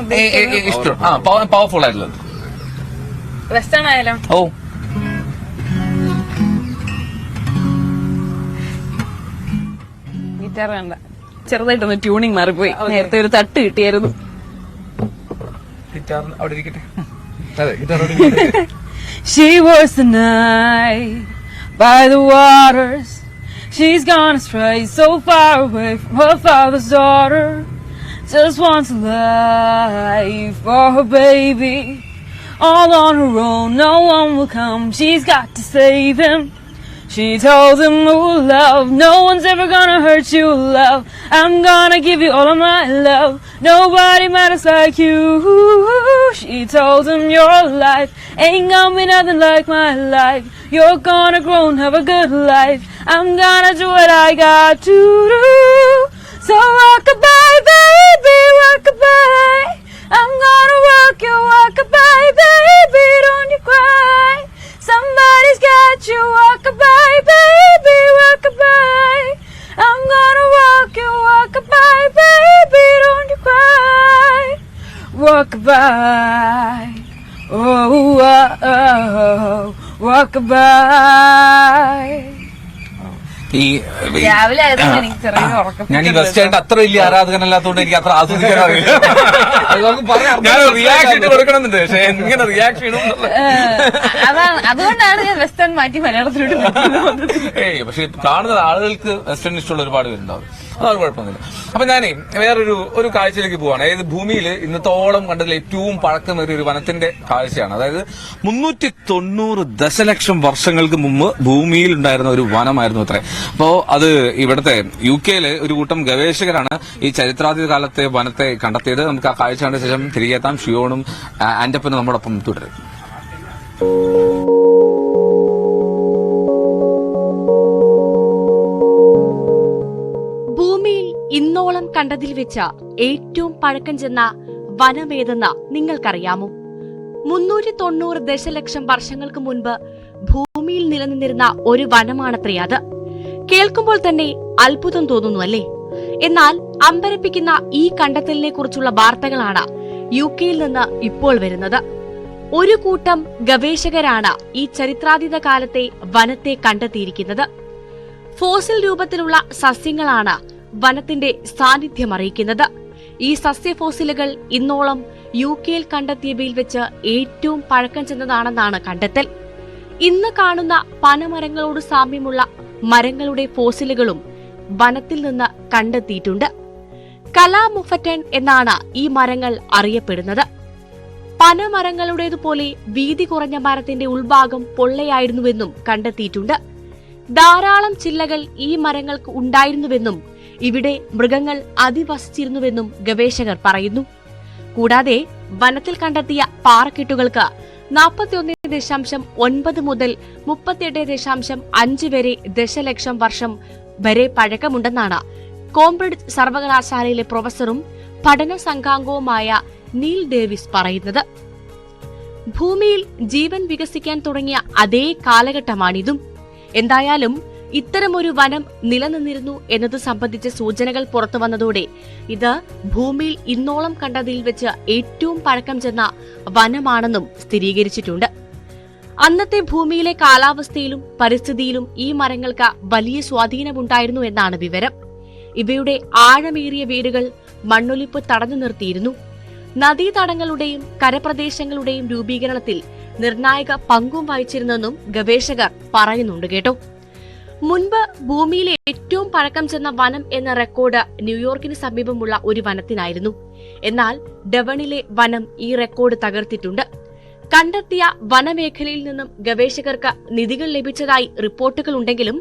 ഇഷ്ടം? പവർഫുൾ ആയിട്ടുള്ളത്
വെസ്റ്റേൺ ആയാലോ?
ഓ,
ഗിറ്റാർ വേണ്ട, ചെറുതായിട്ടൊന്ന് ട്യൂണിങ് മാറിപ്പോയി. നേരത്തെ ഒരു തട്ട് കിട്ടിയായിരുന്നു.
ഗിറ്റാർ അവിടെ ഇരിക്കട്ടെ.
She was the night by the waters. She's gone astray, so far away from her father's daughter. Just wants a life for her baby. All on her own, no one will come. She's got to save him. She told him, oh love, no one's ever gonna hurt you, love. I'm gonna give you all of my love. Nobody matters like you. She told him, your life ain't gonna be nothing like my life. You're gonna grow and have a good life. I'm gonna do what I got to do. So rock-a-bye, baby, rock-a-bye. I'm gonna rock you, rock-a-bye, baby, don't you cry. Somebody's got you, rock-a-bye, baby, rock-a-bye. I'm gonna rock you, rock-a-bye, baby, don't you cry. Rock-a-bye, oh, oh, oh, rock-a-bye. രാവിലെ ആയതുകൊണ്ട് എനിക്ക് ചെറിയ ഉറക്കം.
ഞാൻ ഈ വെസ്റ്റേണിന്റെ അത്ര വലിയ ആരാധകനല്ലാത്തതുകൊണ്ട് എനിക്ക് അത്ര ആസ്വദിക്കാൻ അറിയില്ല. ഞാൻ റിയാക്ഷൻ കൊടുക്കണമെന്നുണ്ട്, പക്ഷെ എങ്ങനെ റിയാക്ഷൻ ഇടും
അതാണ്, അതുകൊണ്ടാണ് ഞാൻ വെസ്റ്റേൺ മാറ്റി മലയാളത്തിലോട്ട്
പക്ഷെ കാണുന്ന ആളുകൾക്ക് വെസ്റ്റേൺ ഇഷ്ടമുള്ള ഒരുപാട് പേരുണ്ടാവും. അതാണ് കുഴപ്പമൊന്നുമില്ല. അപ്പൊ ഞാനേ വേറൊരു കാഴ്ചയിലേക്ക് പോവാണ്. അതായത് ഭൂമിയിൽ ഇന്നത്തോളം കണ്ടതിൽ ഏറ്റവും പഴക്കമേറിയ ഒരു വനത്തിന്റെ കാഴ്ചയാണ്. അതായത് 390 ദശലക്ഷം വർഷങ്ങൾക്ക് മുമ്പ് ഭൂമിയിൽ ഉണ്ടായിരുന്ന ഒരു വനമായിരുന്നു അത്രേ. അപ്പോ അത് ഇവിടുത്തെ UK-യിലെ ഒരു കൂട്ടം ഗവേഷകരാണ് ഈ ചരിത്രാതീത കാലത്തെ വനത്തെ കണ്ടെത്തിയത്. നമുക്ക് ആ കാഴ്ച കണ്ട ശേഷം തിരികെ എത്താം. ഷിയോണും ആന്റപ്പനും നമ്മോടൊപ്പം തുടരും.
ഭൂമിയിൽ ഇന്നോളം കണ്ടതിൽ വെച്ച ഏറ്റവും പഴക്കം ചെന്ന വനമേതെന്ന് നിങ്ങൾക്കറിയാമോ? 390 ദശലക്ഷം വർഷങ്ങൾക്ക് മുൻപ് ഭൂമിയിൽ നിലനിന്നിരുന്ന ഒരു വനമാണത്രേ അത്. കേൾക്കുമ്പോൾ തന്നെ അത്ഭുതം തോന്നുന്നു അല്ലേ? എന്നാൽ അമ്പരപ്പിക്കുന്ന ഈ കണ്ടെത്തലിനെ കുറിച്ചുള്ള വാർത്തകളാണ് UK-യിൽ നിന്ന് ഇപ്പോൾ വരുന്നത്. ഒരു കൂട്ടം ഗവേഷകരാണ് ഈ ചരിത്രാതീത കാലത്തെ വനത്തെ കണ്ടെത്തിയിരിക്കുന്നത്. ഫോസിൽ രൂപത്തിലുള്ള സസ്യങ്ങളാണ് വനത്തിന്റെ സാന്നിധ്യം അറിയിക്കുന്നത്. ഈ സസ്യ ഫോസിലുകൾ ഇന്നോളം UK-യിൽ കണ്ടെത്തിയവയിൽ വെച്ച് ഏറ്റവും പഴക്കം ചെന്നതാണെന്നാണ് കണ്ടെത്തൽ. ഇന്ന് കാണുന്ന പനമരങ്ങളോട് സാമ്യമുള്ള മരങ്ങളുടെ ഫോസിലുകളും വനത്തിൽ നിന്ന് കണ്ടെത്തിയിട്ടുണ്ട്. കലാമുഫറ്റൻ എന്നാണ് ഈ മരങ്ങൾ അറിയപ്പെടുന്നത്. പനമരങ്ങളുടേതുപോലെ വീതി കുറഞ്ഞ മരത്തിന്റെ ഉൾഭാഗം പൊള്ളയായിരുന്നുവെന്നും കണ്ടെത്തിയിട്ടുണ്ട്. ധാരാളം ചില്ലകൾ ഈ മരങ്ങൾക്ക് ഉണ്ടായിരുന്നുവെന്നും ഇവിടെ മൃഗങ്ങൾ അധിവസിച്ചിരുന്നുവെന്നും ഗവേഷകർ പറയുന്നു. കൂടാതെ വനത്തിൽ കണ്ടെത്തിയ പാറക്കെട്ടുകൾക്ക് 41.9 മുതൽ 38.5 വരെ ദശലക്ഷം വർഷം വരെ പഴക്കമുണ്ടെന്നാണ് കോംബ്രിഡ്ജ് സർവകലാശാലയിലെ പ്രൊഫസറും പഠന സംഘാംഗവുമായ നീൽ ഡേവിസ് പറയുന്നത്. ഭൂമിയിൽ ജീവൻ വികസിക്കാൻ തുടങ്ങിയ അതേ കാലഘട്ടമാണിതും. എന്തായാലും ഇത്തരമൊരു വനം നിലനിന്നിരുന്നു എന്നത് സംബന്ധിച്ച സൂചനകൾ പുറത്തുവന്നതോടെ ഇത് ഭൂമിയിൽ ഇന്നോളം കണ്ടതിൽ വെച്ച് ഏറ്റവും പഴക്കം ചെന്ന വനമാണെന്നും സ്ഥിരീകരിച്ചിട്ടുണ്ട്. അന്നത്തെ ഭൂമിയിലെ കാലാവസ്ഥയിലും പരിസ്ഥിതിയിലും ഈ മരങ്ങൾക്ക് വലിയ സ്വാധീനമുണ്ടായിരുന്നു എന്നാണ് വിവരം. ഇവയുടെ ആഴമേറിയ വേരുകൾ മണ്ണൊലിപ്പ് തടഞ്ഞു നിർത്തിയിരുന്നു. നദീതടങ്ങളുടെയും കരപ്രദേശങ്ങളുടെയും രൂപീകരണത്തിൽ നിർണായക പങ്കും വഹിച്ചിരുന്നെന്നും ഗവേഷകർ പറയുന്നുണ്ട് കേട്ടോ. മുൻപ് ഭൂമിയിലെ ഏറ്റവും പഴക്കം ചെന്ന വനം എന്ന റെക്കോർഡ് ന്യൂയോർക്കിന് സമീപമുള്ള ഒരു വനത്തിനായിരുന്നു. എന്നാൽ ഡെവണിലെ വനം ഈ റെക്കോർഡ് തകർത്തിട്ടുണ്ട്. കണ്ടെത്തിയ വനമേഖലയിൽ നിന്നും ഗവേഷകർക്ക് നിധികൾ ലഭിച്ചതായി റിപ്പോർട്ടുകൾ ഉണ്ടെങ്കിലും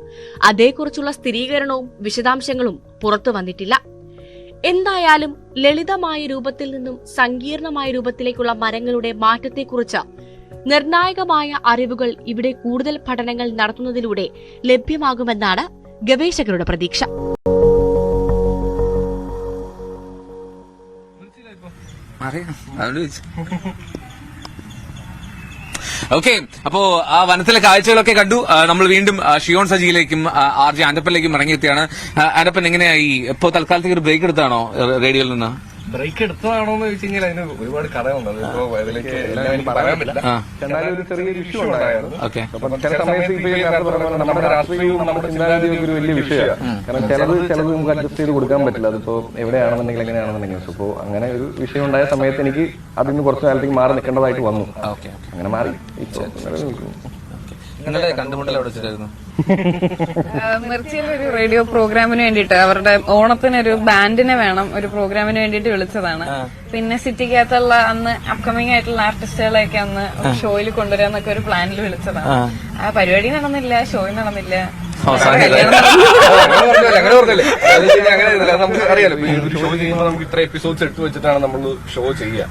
അതേക്കുറിച്ചുള്ള സ്ഥിരീകരണവും വിശദാംശങ്ങളും പുറത്തു വന്നിട്ടില്ല. എന്തായാലും ലളിതമായ രൂപത്തിൽ നിന്നും സങ്കീർണമായ രൂപത്തിലേക്കുള്ള മരങ്ങളുടെ മാറ്റത്തെക്കുറിച്ച് നിർണായകമായ അറിവുകൾ ഇവിടെ കൂടുതൽ പഠനങ്ങൾ നടത്തുന്നതിലൂടെ ലഭ്യമാകുമെന്നാണ് ഗവേഷകരുടെ പ്രതീക്ഷ.
ഓക്കെ, അപ്പോ ആ വനത്തിലെ കാഴ്ചകളൊക്കെ കണ്ടു. നമ്മൾ വീണ്ടും ഷിയോൺ സജിയിലേക്കും RJ ആന്റപ്പനിലേക്കും ഇറങ്ങിയെത്തിയാണ്. ആന്റപ്പൻ എങ്ങനെയായി? ഇപ്പോ തൽക്കാലത്തേക്ക് ഒരു ബ്രേക്ക് എടുത്താണോ റേഡിയോയിൽ നിന്ന്?
ബ്രേക്ക് എടുത്തതാണോ എന്ന് ചോദിച്ചു കഴിഞ്ഞാൽ അതിന് ഒരുപാട് കഥയുണ്ട്. അതിപ്പോ അതിലേക്ക് എല്ലാം എനിക്ക് പറയാൻ പറ്റില്ല. എന്നാലും ഒരു ചെറിയൊരു ഇഷ്യൂ ഉണ്ടായിരുന്നു. അപ്പം ചില സമയത്ത് ഇപ്പൊ നമ്മുടെ രാഷ്ട്രീയവും നമ്മുടെ ചിന്താഗതിയും ഒരു വലിയ വിഷയമാണ്. കാരണം ചിലത് നമുക്ക് അഡ്ജസ്റ്റ് ചെയ്ത് കൊടുക്കാൻ പറ്റില്ല. അതിപ്പോ എവിടെയാണെന്നുണ്ടെങ്കിൽ എങ്ങനെയാണെന്നുണ്ടെങ്കിൽ അപ്പോ അങ്ങനെ ഒരു വിഷയം ഉണ്ടായ സമയത്ത് എനിക്ക് അതിന് കുറച്ചു കാലത്തേക്ക് മാറി നിൽക്കേണ്ടതായിട്ട് വന്നു. അങ്ങനെ മാറി ഇപ്പൊ
നിങ്ങളുടെ കണ്ടുമുട്ടൽ എവിടെ വെച്ചിട്ടായിരുന്നു?
മിർച്ചിയിലെ ഒരു റേഡിയോ പ്രോഗ്രാമിന് വേണ്ടിയിട്ട് അവരുടെ ഓണത്തിനൊരു ബാൻഡിനെ വേണം, ഒരു പ്രോഗ്രാമിന് വേണ്ടിയിട്ട് വിളിച്ചതാണ്. പിന്നെ സിറ്റിക്കകത്തുള്ള അന്ന് അപ്കമിങ് ആയിട്ടുള്ള ആർട്ടിസ്റ്റുകളെയൊക്കെ അന്ന് ഷോയിൽ കൊണ്ടുവരാന്നൊക്കെ ഒരു പ്ലാനിൽ വിളിച്ചതാണ്. ആ പരിപാടി നടന്നില്ല, ഷോയിൽ നടന്നില്ല.
നമുക്ക് അറിയാലോ, ഷോ ചെയ്യുമ്പോൾ നമുക്ക് ഇത്ര എപ്പിസോഡ്സ് എടുത്തു വെച്ചിട്ടാണ് നമ്മൾ ഷോ ചെയ്യുക.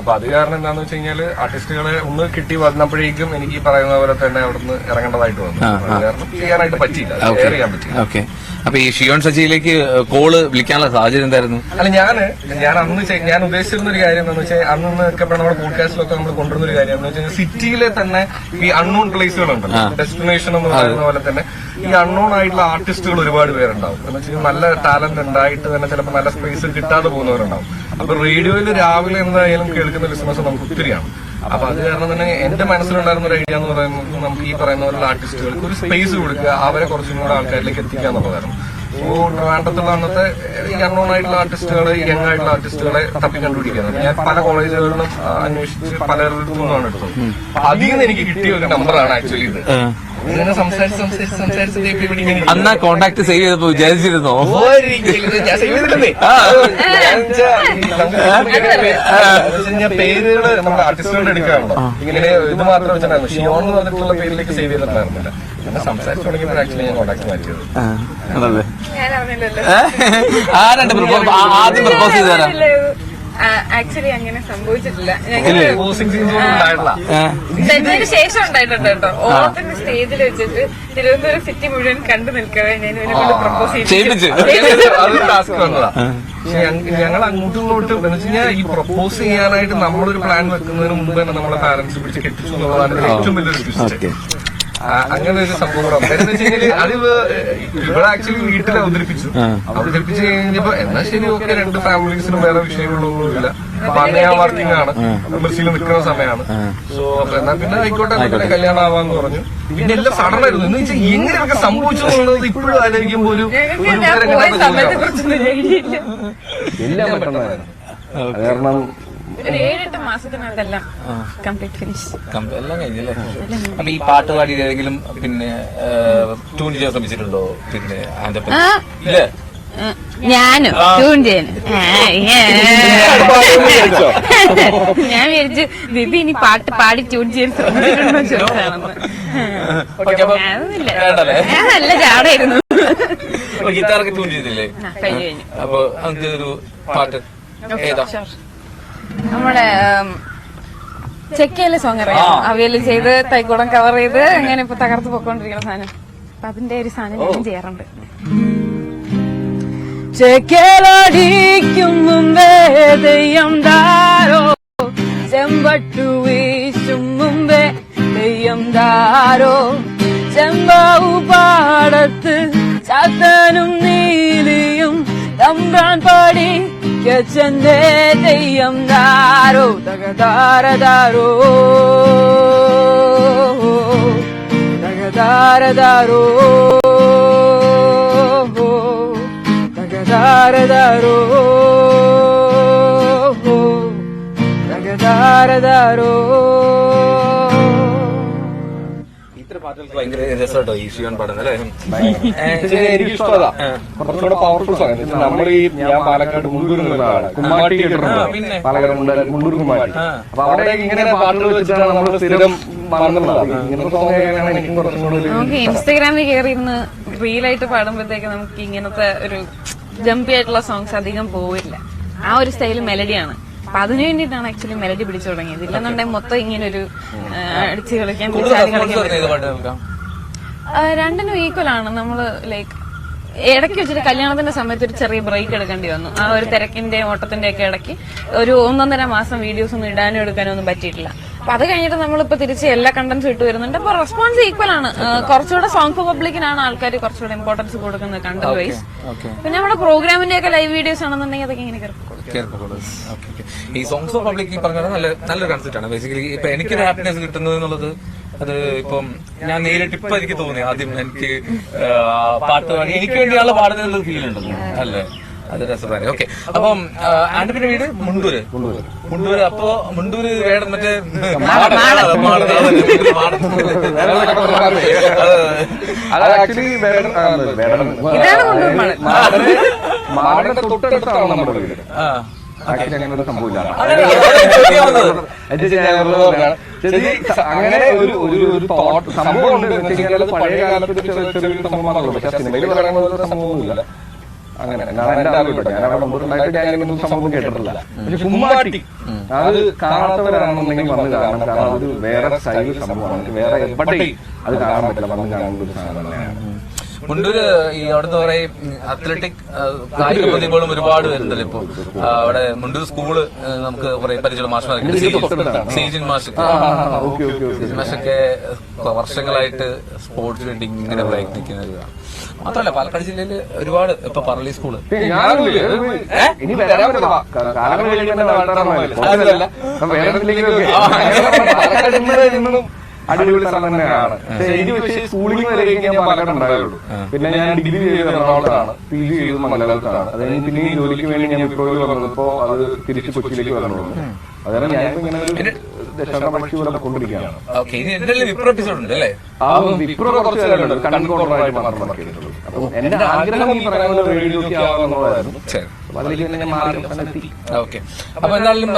അപ്പൊ അത് കാരണം എന്താന്ന് വെച്ച് കഴിഞ്ഞാല് ആർട്ടിസ്റ്റുകളെ ഒന്ന് കിട്ടി വന്നപ്പോഴേക്കും എനിക്ക് ഈ പറയുന്ന പോലെ തന്നെ അവിടുന്ന് ഇറങ്ങേണ്ടതായിട്ട് വന്നു. അത് കാരണം ചെയ്യാനായിട്ട് പറ്റിയില്ല, ഷെയർ ചെയ്യാൻ പറ്റില്ല.
ഓക്കെ. അപ്പൊ ഈ ഷിയോൺ സജിയിലേക്ക് കോള് വിളിക്കാനുള്ള സാഹചര്യം എന്തായിരുന്നു?
അല്ല, ഞാൻ അന്ന് ഞാൻ ഉദ്ദേശിച്ചിരുന്ന ഒരു കാര്യം എന്താണെന്ന് വെച്ചാൽ അന്നൊക്കെ നമ്മുടെ പോഡ്കാസ്റ്റിലൊക്കെ നമ്മൾ കൊണ്ടുവരുന്ന ഒരു കാര്യം എന്ന് വെച്ചാൽ സിറ്റിയിലെ തന്നെ ഈ അൺനോൺ പ്ലേസുകളുണ്ടല്ലോ, ഡെസ്റ്റിനേഷൻ എന്ന് പറയുന്ന പോലെ തന്നെ ഈ അൺനോൺ ആയിട്ടുള്ള ആർട്ടിസ്റ്റുകൾ ഒരുപാട് പേരുണ്ടാവും. എന്ന് വെച്ചാൽ നല്ല ടാലന്റ് ഉണ്ടായിട്ട് തന്നെ ചിലപ്പോൾ നല്ല സ്പേസ് കിട്ടാതെ പോകുന്നവരുണ്ടാവും. അപ്പൊ റേഡിയോയിൽ രാവിലെ എന്തായാലും കേൾക്കുന്ന ലിസണേഴ്സ് നമുക്ക് ഒത്തിരിയാണ്. അപ്പൊ അത് കാരണം തന്നെ എന്റെ മനസ്സിലുണ്ടായിരുന്ന ഒരു ഐഡിയ എന്ന് പറയുന്നത് നമുക്ക് ഈ പറയുന്ന പോലുള്ള ആർട്ടിസ്റ്റുകൾക്ക് ഒരു സ്പേസ് കൊടുക്കുക, അവരെ കുറച്ചും കൂടെ ആൾക്കാരിലേക്ക് എത്തിക്കുക എന്നുള്ളതായിരുന്നു. സോ ട്രിവാൻഡ്രത്തുള്ള അന്നത്തെ ഈ അൺനോൺ ആയിട്ടുള്ള ആർട്ടിസ്റ്റുകളെ, യങ് ആയിട്ടുള്ള ആർട്ടിസ്റ്റുകളെ തപ്പി കണ്ടുപിടിക്കുന്നത് ഞാൻ പല കോളേജുകളിലും അന്വേഷിച്ച് പലരുടെ നിന്നാണ് എടുത്തത്. അതിൽ നിന്ന് എനിക്ക് കിട്ടിയ ഒരു നമ്പറാണ് ആക്ച്വലി ഇത്. ഇങ്ങനെ സംസാരിച്ച്
അന്നാ കോണ്ടാക്ട് സേവ് ചെയ്തപ്പോ വിചാരിച്ചിരുന്നോ?
ഞാൻ സേവ് ചെയ്തിട്ടുണ്ടേ. പേരുകള് നമ്മുടെ ആർട്ടിസ്റ്റുകളുടെ എടുക്കാറുണ്ടോ, ഇങ്ങനെ ഇത് മാത്രം വെച്ചിട്ടുണ്ടായിരുന്നു. ഷിയോൺ എന്ന് പറഞ്ഞിട്ടുള്ള പേരിലേക്ക് സേവ് ചെയ്തിട്ടുണ്ടായിരുന്നില്ല. പിന്നെ സംസാരിച്ചു തുടങ്ങിയപ്പോൾ ആക്ച്വലി ഞാൻ കോണ്ടാക്ട് മാറ്റിയത്.
ആദ്യം പ്രപ്പോസ് ചെയ്ത് തരാം.
ആക്ച്വലി അങ്ങനെ സംഭവിച്ചിട്ടില്ല.
ഞങ്ങൾ
ശേഷം ഉണ്ടായിട്ടുണ്ട് കേട്ടോ. ഓണത്തിന്റെ സ്റ്റേജിൽ വെച്ചിട്ട് തിരുവനന്തപുരം സിറ്റി മുഴുവൻ കണ്ടു നിൽക്കവേ ഞാൻ ഇവനെ പ്രപ്പോസ് ചെയ്തു.
അതൊരു ടാസ്ക് വന്നതാ. പക്ഷെ ഞങ്ങൾ അങ്ങോട്ടും ഇങ്ങോട്ടും എന്ന് വെച്ച് കഴിഞ്ഞാൽ ഈ പ്രപ്പോസ് ചെയ്യാനായിട്ട് നമ്മളൊരു പ്ലാൻ വെക്കുന്നതിന് മുമ്പ് തന്നെ നമ്മളെ പാരന്റ്സ് പിടിച്ച് കെട്ടിച്ചു എന്നുള്ളതാണ് ഏറ്റവും വലിയൊരു ട്വിസ്റ്റ്. അങ്ങനെ ഒരു സംഭവം എന്താണെന്ന് വെച്ച് കഴിഞ്ഞാല് അത് ഇവിടെ ആക്ച്വലി വീട്ടിൽ അവതരിപ്പിച്ച് കഴിഞ്ഞപ്പോ എന്നാ ശരി, ഓക്കെ, രണ്ട് ഫാമിലീസിനും വേറെ വിഷയങ്ങളൊന്നുമില്ല. അപ്പൊ അന്ന് ഞാൻ വർക്കിംഗ് ആണ്, മിർച്ചിയിൽ നിൽക്കുന്ന സമയമാണ്. സോ അപ്പൊ എന്നാ പിന്നെ ആയിക്കോട്ടെ കല്യാണം ആവാന്ന് പറഞ്ഞു. പിന്നെ എല്ലാം സഡൻ ആയിരുന്നു. എന്ന് വെച്ചാൽ എങ്ങനെയൊക്കെ സംഭവിച്ചു എന്നുള്ളത് ഇപ്പോഴും ആലോചിക്കുമ്പോൾ ഒരു എല്ലാം പെട്ടെന്നായിരുന്നു. കാരണം
ഒരു 7-8 മാസത്തിനകത്തെല്ലാം കംപ്ലീറ്റ് ഫിനിഷ്
എല്ലാം കഴിഞ്ഞല്ലേ? അപ്പൊ ഈ പാട്ട് പാടി ഏതെങ്കിലും പിന്നെ ട്യൂൺ ചെയ്യാൻ ശ്രമിച്ചിട്ടുണ്ടോ? പിന്നെ ഇല്ല,
ഞാനും ട്യൂൺ ചെയ്യാൻ ഞാൻ വിചാരിച്ചു ബിബി ഇനി പാട്ട് പാടി ട്യൂൺ ചെയ്യാൻ ശ്രമിച്ചിട്ടുണ്ടോ ചോദിച്ചാണെന്ന്. നല്ല ചാടായിരുന്നു.
ഗിറ്റാറൊക്കെ ട്യൂൺ ചെയ്തില്ലേ?
കഴിഞ്ഞു.
അപ്പൊ നമുക്ക് ഒരു പാട്ട് ഏതാ?
നമ്മുടെ ചെക്കയിലെ സോങ് അറിയാം, അവിയല് ചെയ്ത് തൈക്കൂടം കവർ ചെയ്ത് അങ്ങനെ ഇപ്പൊ തകർത്ത് പൊക്കോണ്ടിരിക്കുന്ന സാധനം. അപ്പൊ അതിന്റെ ഒരു സാധനം ഞാൻ ചെയ്യാറുണ്ട്. ചെക്കലടിക്കും മുമ്പേ തെയ്യം താരോ, ചെമ്പട്ടു വീശും മുമ്പേ തെയ്യം താരോ, ചെമ്പാവു പാടത്ത് ചാത്തനും നീലിയും തമ്പ്രാൻ പാടി ചെന്തേ തെയ്യം താരോ, തകതാരതാരോ തകതാരതാരോ തകതാരതാരോ തകതാരതാരോ.
പാട്ടുകൾക്ക് ഭയങ്കര രസമാട്ടോ ഈ ഷിയോൺ പാടുന്നത് അല്ലേ?
എനിക്ക് ഇഷ്ടമതാ, കുറച്ചുകൂടെ പവർഫുൾ സാധനം. നമ്മൾ ഈ ഞാൻ പാലക്കാട് മുണ്ടൂർ നിന്നാണ്, കുമ്മാട്ടി കേട്ടിട്ടുണ്ടോ? പാലക്കാട് മുണ്ടൂർ കുമ്മാട്ടി. അപ്പൊ അവിടെ ഇങ്ങനെ പാട്ടുകൾ വെച്ചിട്ടാണ് നമ്മൾ സ്ഥിരം പാടുന്നത്. ഇങ്ങനത്തെ സോങ് കേൾക്കാനാണ് എനിക്കും കുറച്ചും കൂടെ.
നമുക്ക് ഇൻസ്റ്റാഗ്രാമിൽ കയറി ഇരുന്ന് റീലായിട്ട് പാടുമ്പോഴത്തേക്ക് നമുക്ക് ഇങ്ങനത്തെ ഒരു ജമ്പി ആയിട്ടുള്ള സോങ്സ് അധികം പോവില്ല. ആ ഒരു സ്റ്റൈൽ മെലഡിയാണ്. അപ്പൊ അതിനു വേണ്ടിയിട്ടാണ് ആക്ച്വലി മെലഡി പിടിച്ചു തുടങ്ങിയത്. ഇല്ലെന്നുണ്ടെങ്കിൽ മൊത്തം ഇങ്ങനെ ഒരു അടിച്ചു കളിക്കാൻ രണ്ടിനും ഈക്വൽ ആണ്. നമ്മള് ലൈക്ക് ഇടയ്ക്ക് വെച്ചിട്ട് കല്യാണത്തിന്റെ സമയത്ത് ഒരു ചെറിയ ബ്രേക്ക് എടുക്കേണ്ടി വന്നു. ആ ഒരു തിരക്കിന്റെ ഓട്ടത്തിന്റെ ഒക്കെ ഇടയ്ക്ക് ഒരു 1.5 മാസം വീഡിയോസ് ഒന്നും ഇടാനും എടുക്കാനും ഒന്നും പറ്റിയിട്ടില്ല. അപ്പൊ അത് കഴിഞ്ഞിട്ട് നമ്മളിപ്പോ തിരിച്ച് എല്ലാ കണ്ടന്റ്സും ഇട്ട് വരുന്നുണ്ട്. അപ്പൊ റെസ്പോൺസ് ഈക്വൽ ആണ്. കുറച്ചുകൂടെ സോങ് ഫോർ പബ്ലിക്കിനാണ് ആൾക്കാർ കുറച്ചുകൂടെ ഇമ്പോർട്ടൻസ് കൊടുക്കുന്നത് കണ്ടന്റ് വൈസ്. പിന്നെ നമ്മുടെ പ്രോഗ്രാമിന്റെ ഒക്കെ ലൈവ് വീഡിയോസ് ആണെന്നുണ്ടെങ്കിൽ അതൊക്കെ ഇങ്ങനെ
ഈ സോങ്സ് ഫോർ പബ്ലിക് പറഞ്ഞാൽ നല്ലൊരു കൺസെപ്റ്റ് ആണ്. ബേസിക്കലി ഇപ്പൊ എനിക്കൊരു ഹാപ്പിനെസ് കിട്ടുന്നത് എന്നുള്ളത് അത് ഇപ്പം ഞാൻ നേരിട്ട് ഇപ്പൊ എനിക്ക് തോന്നി ആദ്യം എനിക്ക് പാട്ട് പാടി എനിക്ക് വേണ്ടിയുള്ള പാടുന്നതിനുള്ള ഫീൽ ഉണ്ടല്ലോ അല്ലേ? അത് രസപ്രാണി. ഓക്കെ, അപ്പം ആന്റപ്പന്റെ വീട് മുണ്ടൂര്. അപ്പൊ മുണ്ടൂര് വേണം മറ്റേ
മാടന്റെ തൊട്ടടുത്താണ് നമ്മുടെ വീട്. അങ്ങനെ ഒരു സംഭവമില്ല. അങ്ങനെ ഒരു സംഭവം ഉണ്ട്. പഴയ കാലത്ത് ചെറിയൊരു സംഭവമാണല്ലോ. പക്ഷെ സിനിമയിൽ പറയുന്ന സംഭവമൊന്നുമില്ല. അങ്ങനെ എന്റെ ആലോചിക്കട്ടെ, ഞാൻ അവിടെ മുമ്പുണ്ടായിട്ട് ഞാൻ ഇങ്ങനൊന്നും സംഭവം കേട്ടിട്ടില്ല. പക്ഷെ കുമ്മാട്ടി അത് കാണാത്തവരാണെന്നുണ്ടെങ്കിൽ വന്ന് കാണണം. കാരണം അതൊരു വേറെ സ്റ്റൈൽ സംഭവമാണ്. വേറെ എവിടെ അത് കാണാൻ പറ്റില്ല. വന്ന് കാണുന്ന ഒരു സാധനം തന്നെയാണ്.
മുണ്ടൂര് ഈ അവിടുത്തെ കുറെ അത്ലറ്റിക് കായിക പ്രതിഭകളും ഒരുപാട് വരുന്നുണ്ടല്ലോ ഇപ്പൊ. അവിടെ മുണ്ടൂർ സ്കൂള് നമുക്ക് കുറെ പരിചയമുള്ള മാഷന്മാരൊക്കെ, സീജൻ മാഷൊക്കെ വർഷങ്ങളായിട്ട് സ്പോർട്സിന് വേണ്ടി ഇങ്ങനെ പ്രയത്നിക്കുന്നത്. മാത്രമല്ല പാലക്കാട് ജില്ലയില് ഒരുപാട് ഇപ്പൊ പറളി സ്കൂള്
അടിപൊളി സ്ഥലം തന്നെയാണ്. പക്ഷേ സ്കൂളിംഗ് വരെ ഞാൻ പാലക്കാട് ഉണ്ടായുള്ളൂ. പിന്നെ ഞാൻ ഡിഗ്രി ചെയ്തത് എറണാകുളത്താണ്, PG ചെയ്തത് മംഗലാപുരത്താണ്. അത് കഴിഞ്ഞ് പിന്നെ ജോലിക്ക് വേണ്ടി ഞാൻ വിപ്രോയിൽ വന്നപ്പോ അത് തിരിച്ച് കൊച്ചിയിലേക്ക് വരണുള്ളൂ. അതാണ് ഞാനിപ്പോ ഇങ്ങനെ ഒരു ദശാപക്ഷി പോലെ കൊണ്ടിരിക്കുകയാണ്. ആ വിപ്രോ കുറച്ച് കാലമുണ്ട്, കണ്ടന്റ് കോർണറായിട്ട് മാത്രം വർക്ക് ചെയ്തിട്ടുള്ളൂ. അപ്പൊ എന്റെ ആഗ്രഹം ഈ പറയുന്ന റേഡിയോ ആവാന്നുള്ളതായിരുന്നു. അതിലേക്ക് തന്നെ ഞാൻ മാറി എത്തി.
ഓക്കെ, അപ്പൊ എന്തായാലും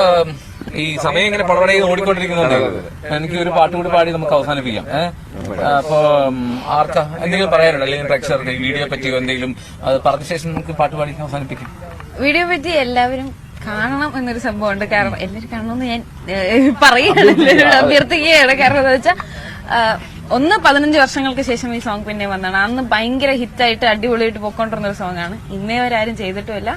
ഈ സമയം ഇങ്ങനെ പടപട ഓടിക്കൊണ്ടിരിക്കുന്നുണ്ട്. എനിക്ക് ഒരു പാട്ട് കൂടി പാടി നമുക്ക് അവസാനിപ്പിക്കാം. അപ്പൊ ആർക്കാ എന്തെങ്കിലും പറയാനുണ്ടോ, അല്ലെങ്കിൽ പ്രേക്ഷകർക്ക് ഈ വീഡിയോ പറ്റിയോ എന്തെങ്കിലും അത് പറഞ്ഞ ശേഷം നമുക്ക് പാട്ട് പാടി അവസാനിപ്പിക്കാം.
വീഡിയോ പറ്റി എല്ലാവരും കാണണം എന്നൊരു സംഭവമുണ്ട്. കാരണം എല്ലാവരും കാണണമെന്ന് ഞാൻ പറയുകയാണ്, എല്ലാവരോട് അഭ്യർത്ഥിക്കുകയാണ്. കാരണം എന്താ വെച്ചാൽ 15 വർഷങ്ങൾക്ക് ശേഷം ഈ സോങ് പിന്നെ വന്നതാണ്. അന്ന് ഭയങ്കര ഹിറ്റായിട്ട് അടിപൊളിയായിട്ട് പോയിക്കൊണ്ടിരുന്ന ഒരു സോങ് ആണ്. ഇന്നേ വരാരും ചെയ്തിട്ടുമില്ല,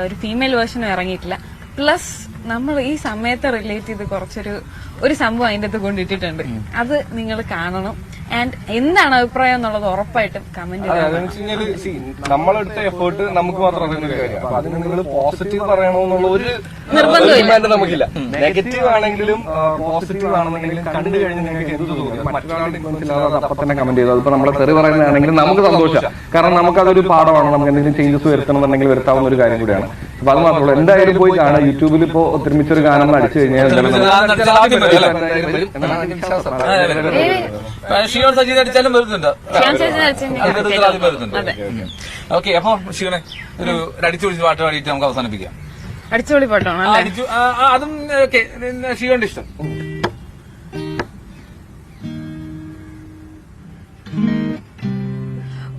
ഒരു ഫീമെയിൽ വേർഷനും ഇറങ്ങിയിട്ടില്ല. പ്ലസ് നമ്മൾ ഈ സമയത്ത് റിലേറ്റ് ചെയ്ത് ഒരു സംഭവം അതിന്റെ അകത്ത് കൊണ്ടിട്ടിട്ടുണ്ട്. അത് നിങ്ങൾ കാണണം. ആൻഡ് എന്താണ് അഭിപ്രായം എന്നുള്ളത് ഉറപ്പായിട്ടും കമന്റ്
ചെയ്യണം. നമ്മളെടുത്ത എഫേർട്ട് നമുക്ക് മാത്രം അറിയുന്ന ഒരു കാര്യം. അപ്പൊ അതിന് നിങ്ങൾ പോസിറ്റീവ് പറയണമെന്നുള്ള ഒരു
നിർബന്ധമില്ല
നമുക്കില്ല. നെഗറ്റീവ് ആണെങ്കിലും പോസിറ്റീവ് ആണെന്നെങ്കിലും കണ്ടു കഴിഞ്ഞ് നിങ്ങൾക്ക് എന്ത് തോന്നി മറ്റൊരാളുടെ ഇൻഫ്ലുവൻസില്ലാതെ അപ്പൊ തന്നെ കമന്റ് ചെയ്തു. അതിപ്പോ നമ്മളെ തെറി പറയുന്നതാണെങ്കിൽ നമുക്ക് സന്തോഷം. കാരണം നമുക്കതൊരു പാഠമാണ്. നമുക്ക് എന്തെങ്കിലും ചേഞ്ചസ് വരുത്തണമെന്നുണ്ടെങ്കിൽ വരുത്താവുന്ന ഒരു കാര്യം കൂടിയാണ്. അപ്പൊ അത് മാത്രമല്ല, എന്തായാലും പോയി കാണാം. യൂട്യൂബിൽ ഇപ്പോ ഒത്തൊരുമിച്ചൊരു ഗാനം അടിച്ചു കഴിഞ്ഞാൽ
അടിച്ചാലും വരുന്നുണ്ട്. ഓക്കെ, അപ്പൊ ഷിയോനെ ഒരു അടിച്ചുപൊളിച്ച് പാട്ട് പാടിയിട്ട് നമുക്ക് അവസാനിപ്പിക്കാം.
അടിച്ചുപൊളി പാട്ടാണ്
അതും ഷിയോന്റെ ഇഷ്ടം.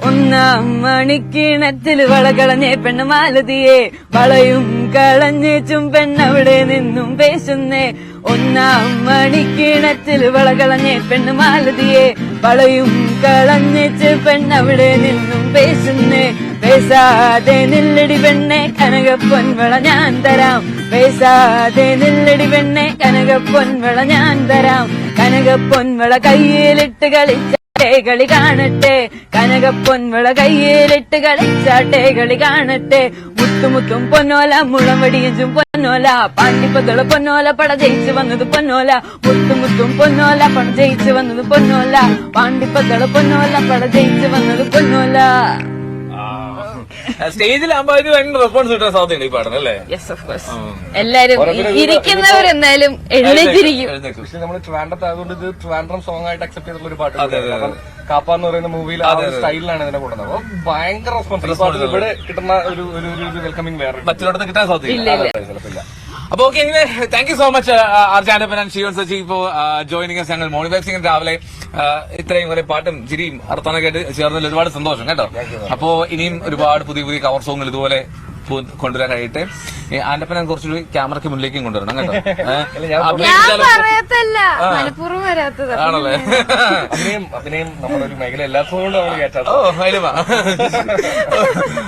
ഒന്നാം മണിക്കിണറ്റിൽ വളകളഞ്ഞേ പെണ്ണ് മാലതിയെ, വളയും കളഞ്ഞേച്ചും പെണ്ണവിടെ നിന്നും പേശുന്നേ. ഒന്നാം മണിക്കിണറ്റിൽ വളകളഞ്ഞേ പെണ്ണ് മാലതിയെ, വളയും കളഞ്ഞേച്ച് പെണ്ണവിടെ നിന്നും പേശുന്നേ. പേസാതെ നില്ലടി പെണ്ണെ കനകപ്പൊൻവള ഞാൻ തരാം, പേസാതെ നില്ലടി പെണ്ണെ കനകപ്പൊൻവള ഞാൻ തരാം. കനകപ്പൊൻവള കയ്യിലിട്ട് കളിച്ച കളി കാണട്ടെ, കനകപ്പൊൻവള കയ്യിലിട്ട് കളിച്ചാട്ടെ കളി കാണട്ടെ. മുത്തുമുത്തും പൊന്നോല മുളമടിയഞ്ചും പൊന്നോല, പാണ്ടിപ്പത്തുള്ള പൊന്നോല പട ജയിച്ചു വന്നത് പൊന്നോല. മുത്തുമുത്തും പൊന്നോല പട ജയിച്ചു വന്നത് പൊന്നോല, പാണ്ടിപ്പത്തുള്ള പൊന്നോല പട ജയിച്ചു വന്നത് പൊന്നോല.
സ്റ്റേജിലാകുമ്പോ അതിന് ഭയങ്കര റെസ്പോൺസ് കിട്ടാൻ സാധ്യതയുണ്ട് ഈ പാടം അല്ലേ?
Yes, of course. എല്ലാരും ഇരിക്കുന്നവരെന്തായാലും എഴുന്നേറ്റിരിക്കും.
പക്ഷെ നമ്മൾ ട്രിവാൻഡ്രത്തായതുകൊണ്ട് ഇത് ട്രിവാൻഡ്രം സോങ് ആയിട്ട് അക്സെപ്റ്റ് ചെയ്തിട്ടുള്ള ഒരു പാട്ട്. കാപ്പ എന്ന് പറയുന്ന മൂവിയിൽ ആ ഒരു സ്റ്റൈലിലാണ് ഇതിനെ കൊടുക്കുന്നത്. അപ്പൊ ഭയങ്കര റെസ്പോൺസ്. ഇവിടെ കിട്ടുന്ന ഒരു വെൽക്കമിങ് വേറെ
മറ്റുള്ളടത്ത് കിട്ടാൻ സാധ്യതയില്ല. അപ്പൊ ഓക്കെ, ഇങ്ങനെ താങ്ക് യു സോ മച്ച് ആർജാനപ്പൻ and Shiyon Saji for joining us. ഞങ്ങൾ മോർണിംഗ് വൈബ്സ് ഇങ്ങനെ രാവിലെ ഇത്രയും കുറെ പാട്ടും ചിരിയും അർത്ഥനൊക്കെ ആയിട്ട് ചേർന്നതിൽ ഒരുപാട് സന്തോഷം കേട്ടോ. അപ്പോ ഇനിയും ഒരുപാട് പുതിയ പുതിയ കവർ സോങ്ങുകൾ ഇതുപോലെ കൊണ്ടുവരാനായിട്ട് ആന്റപ്പനെ കുറച്ചൊരു ക്യാമറയ്ക്ക് മുന്നിലേക്കും കൊണ്ടുവരണം കേട്ടോ.
ആണല്ലേ?
അഭിനയം നമ്മുടെ ഒരു മേഖല എല്ലാത്തോണ്ടും നമ്മൾ കേട്ടത്.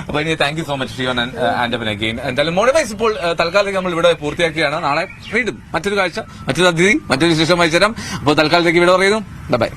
അപ്പൊ ഇനി thank you so much Shiyon and Antappan again. എന്തായാലും മോർണിംഗ് വൈബ്സ് ഇപ്പോൾ തൽക്കാലത്തേക്ക് നമ്മൾ ഇവിടെ പൂർത്തിയാക്കുകയാണ്. നാളെ വീണ്ടും മറ്റൊരു കാഴ്ച, മറ്റൊരു അതിഥി, മറ്റൊരു വിശേഷം അയച്ചു തരാം. അപ്പോൾ തൽക്കാലത്തേക്ക് ഇവിടെ പറയുന്നു ബൈ.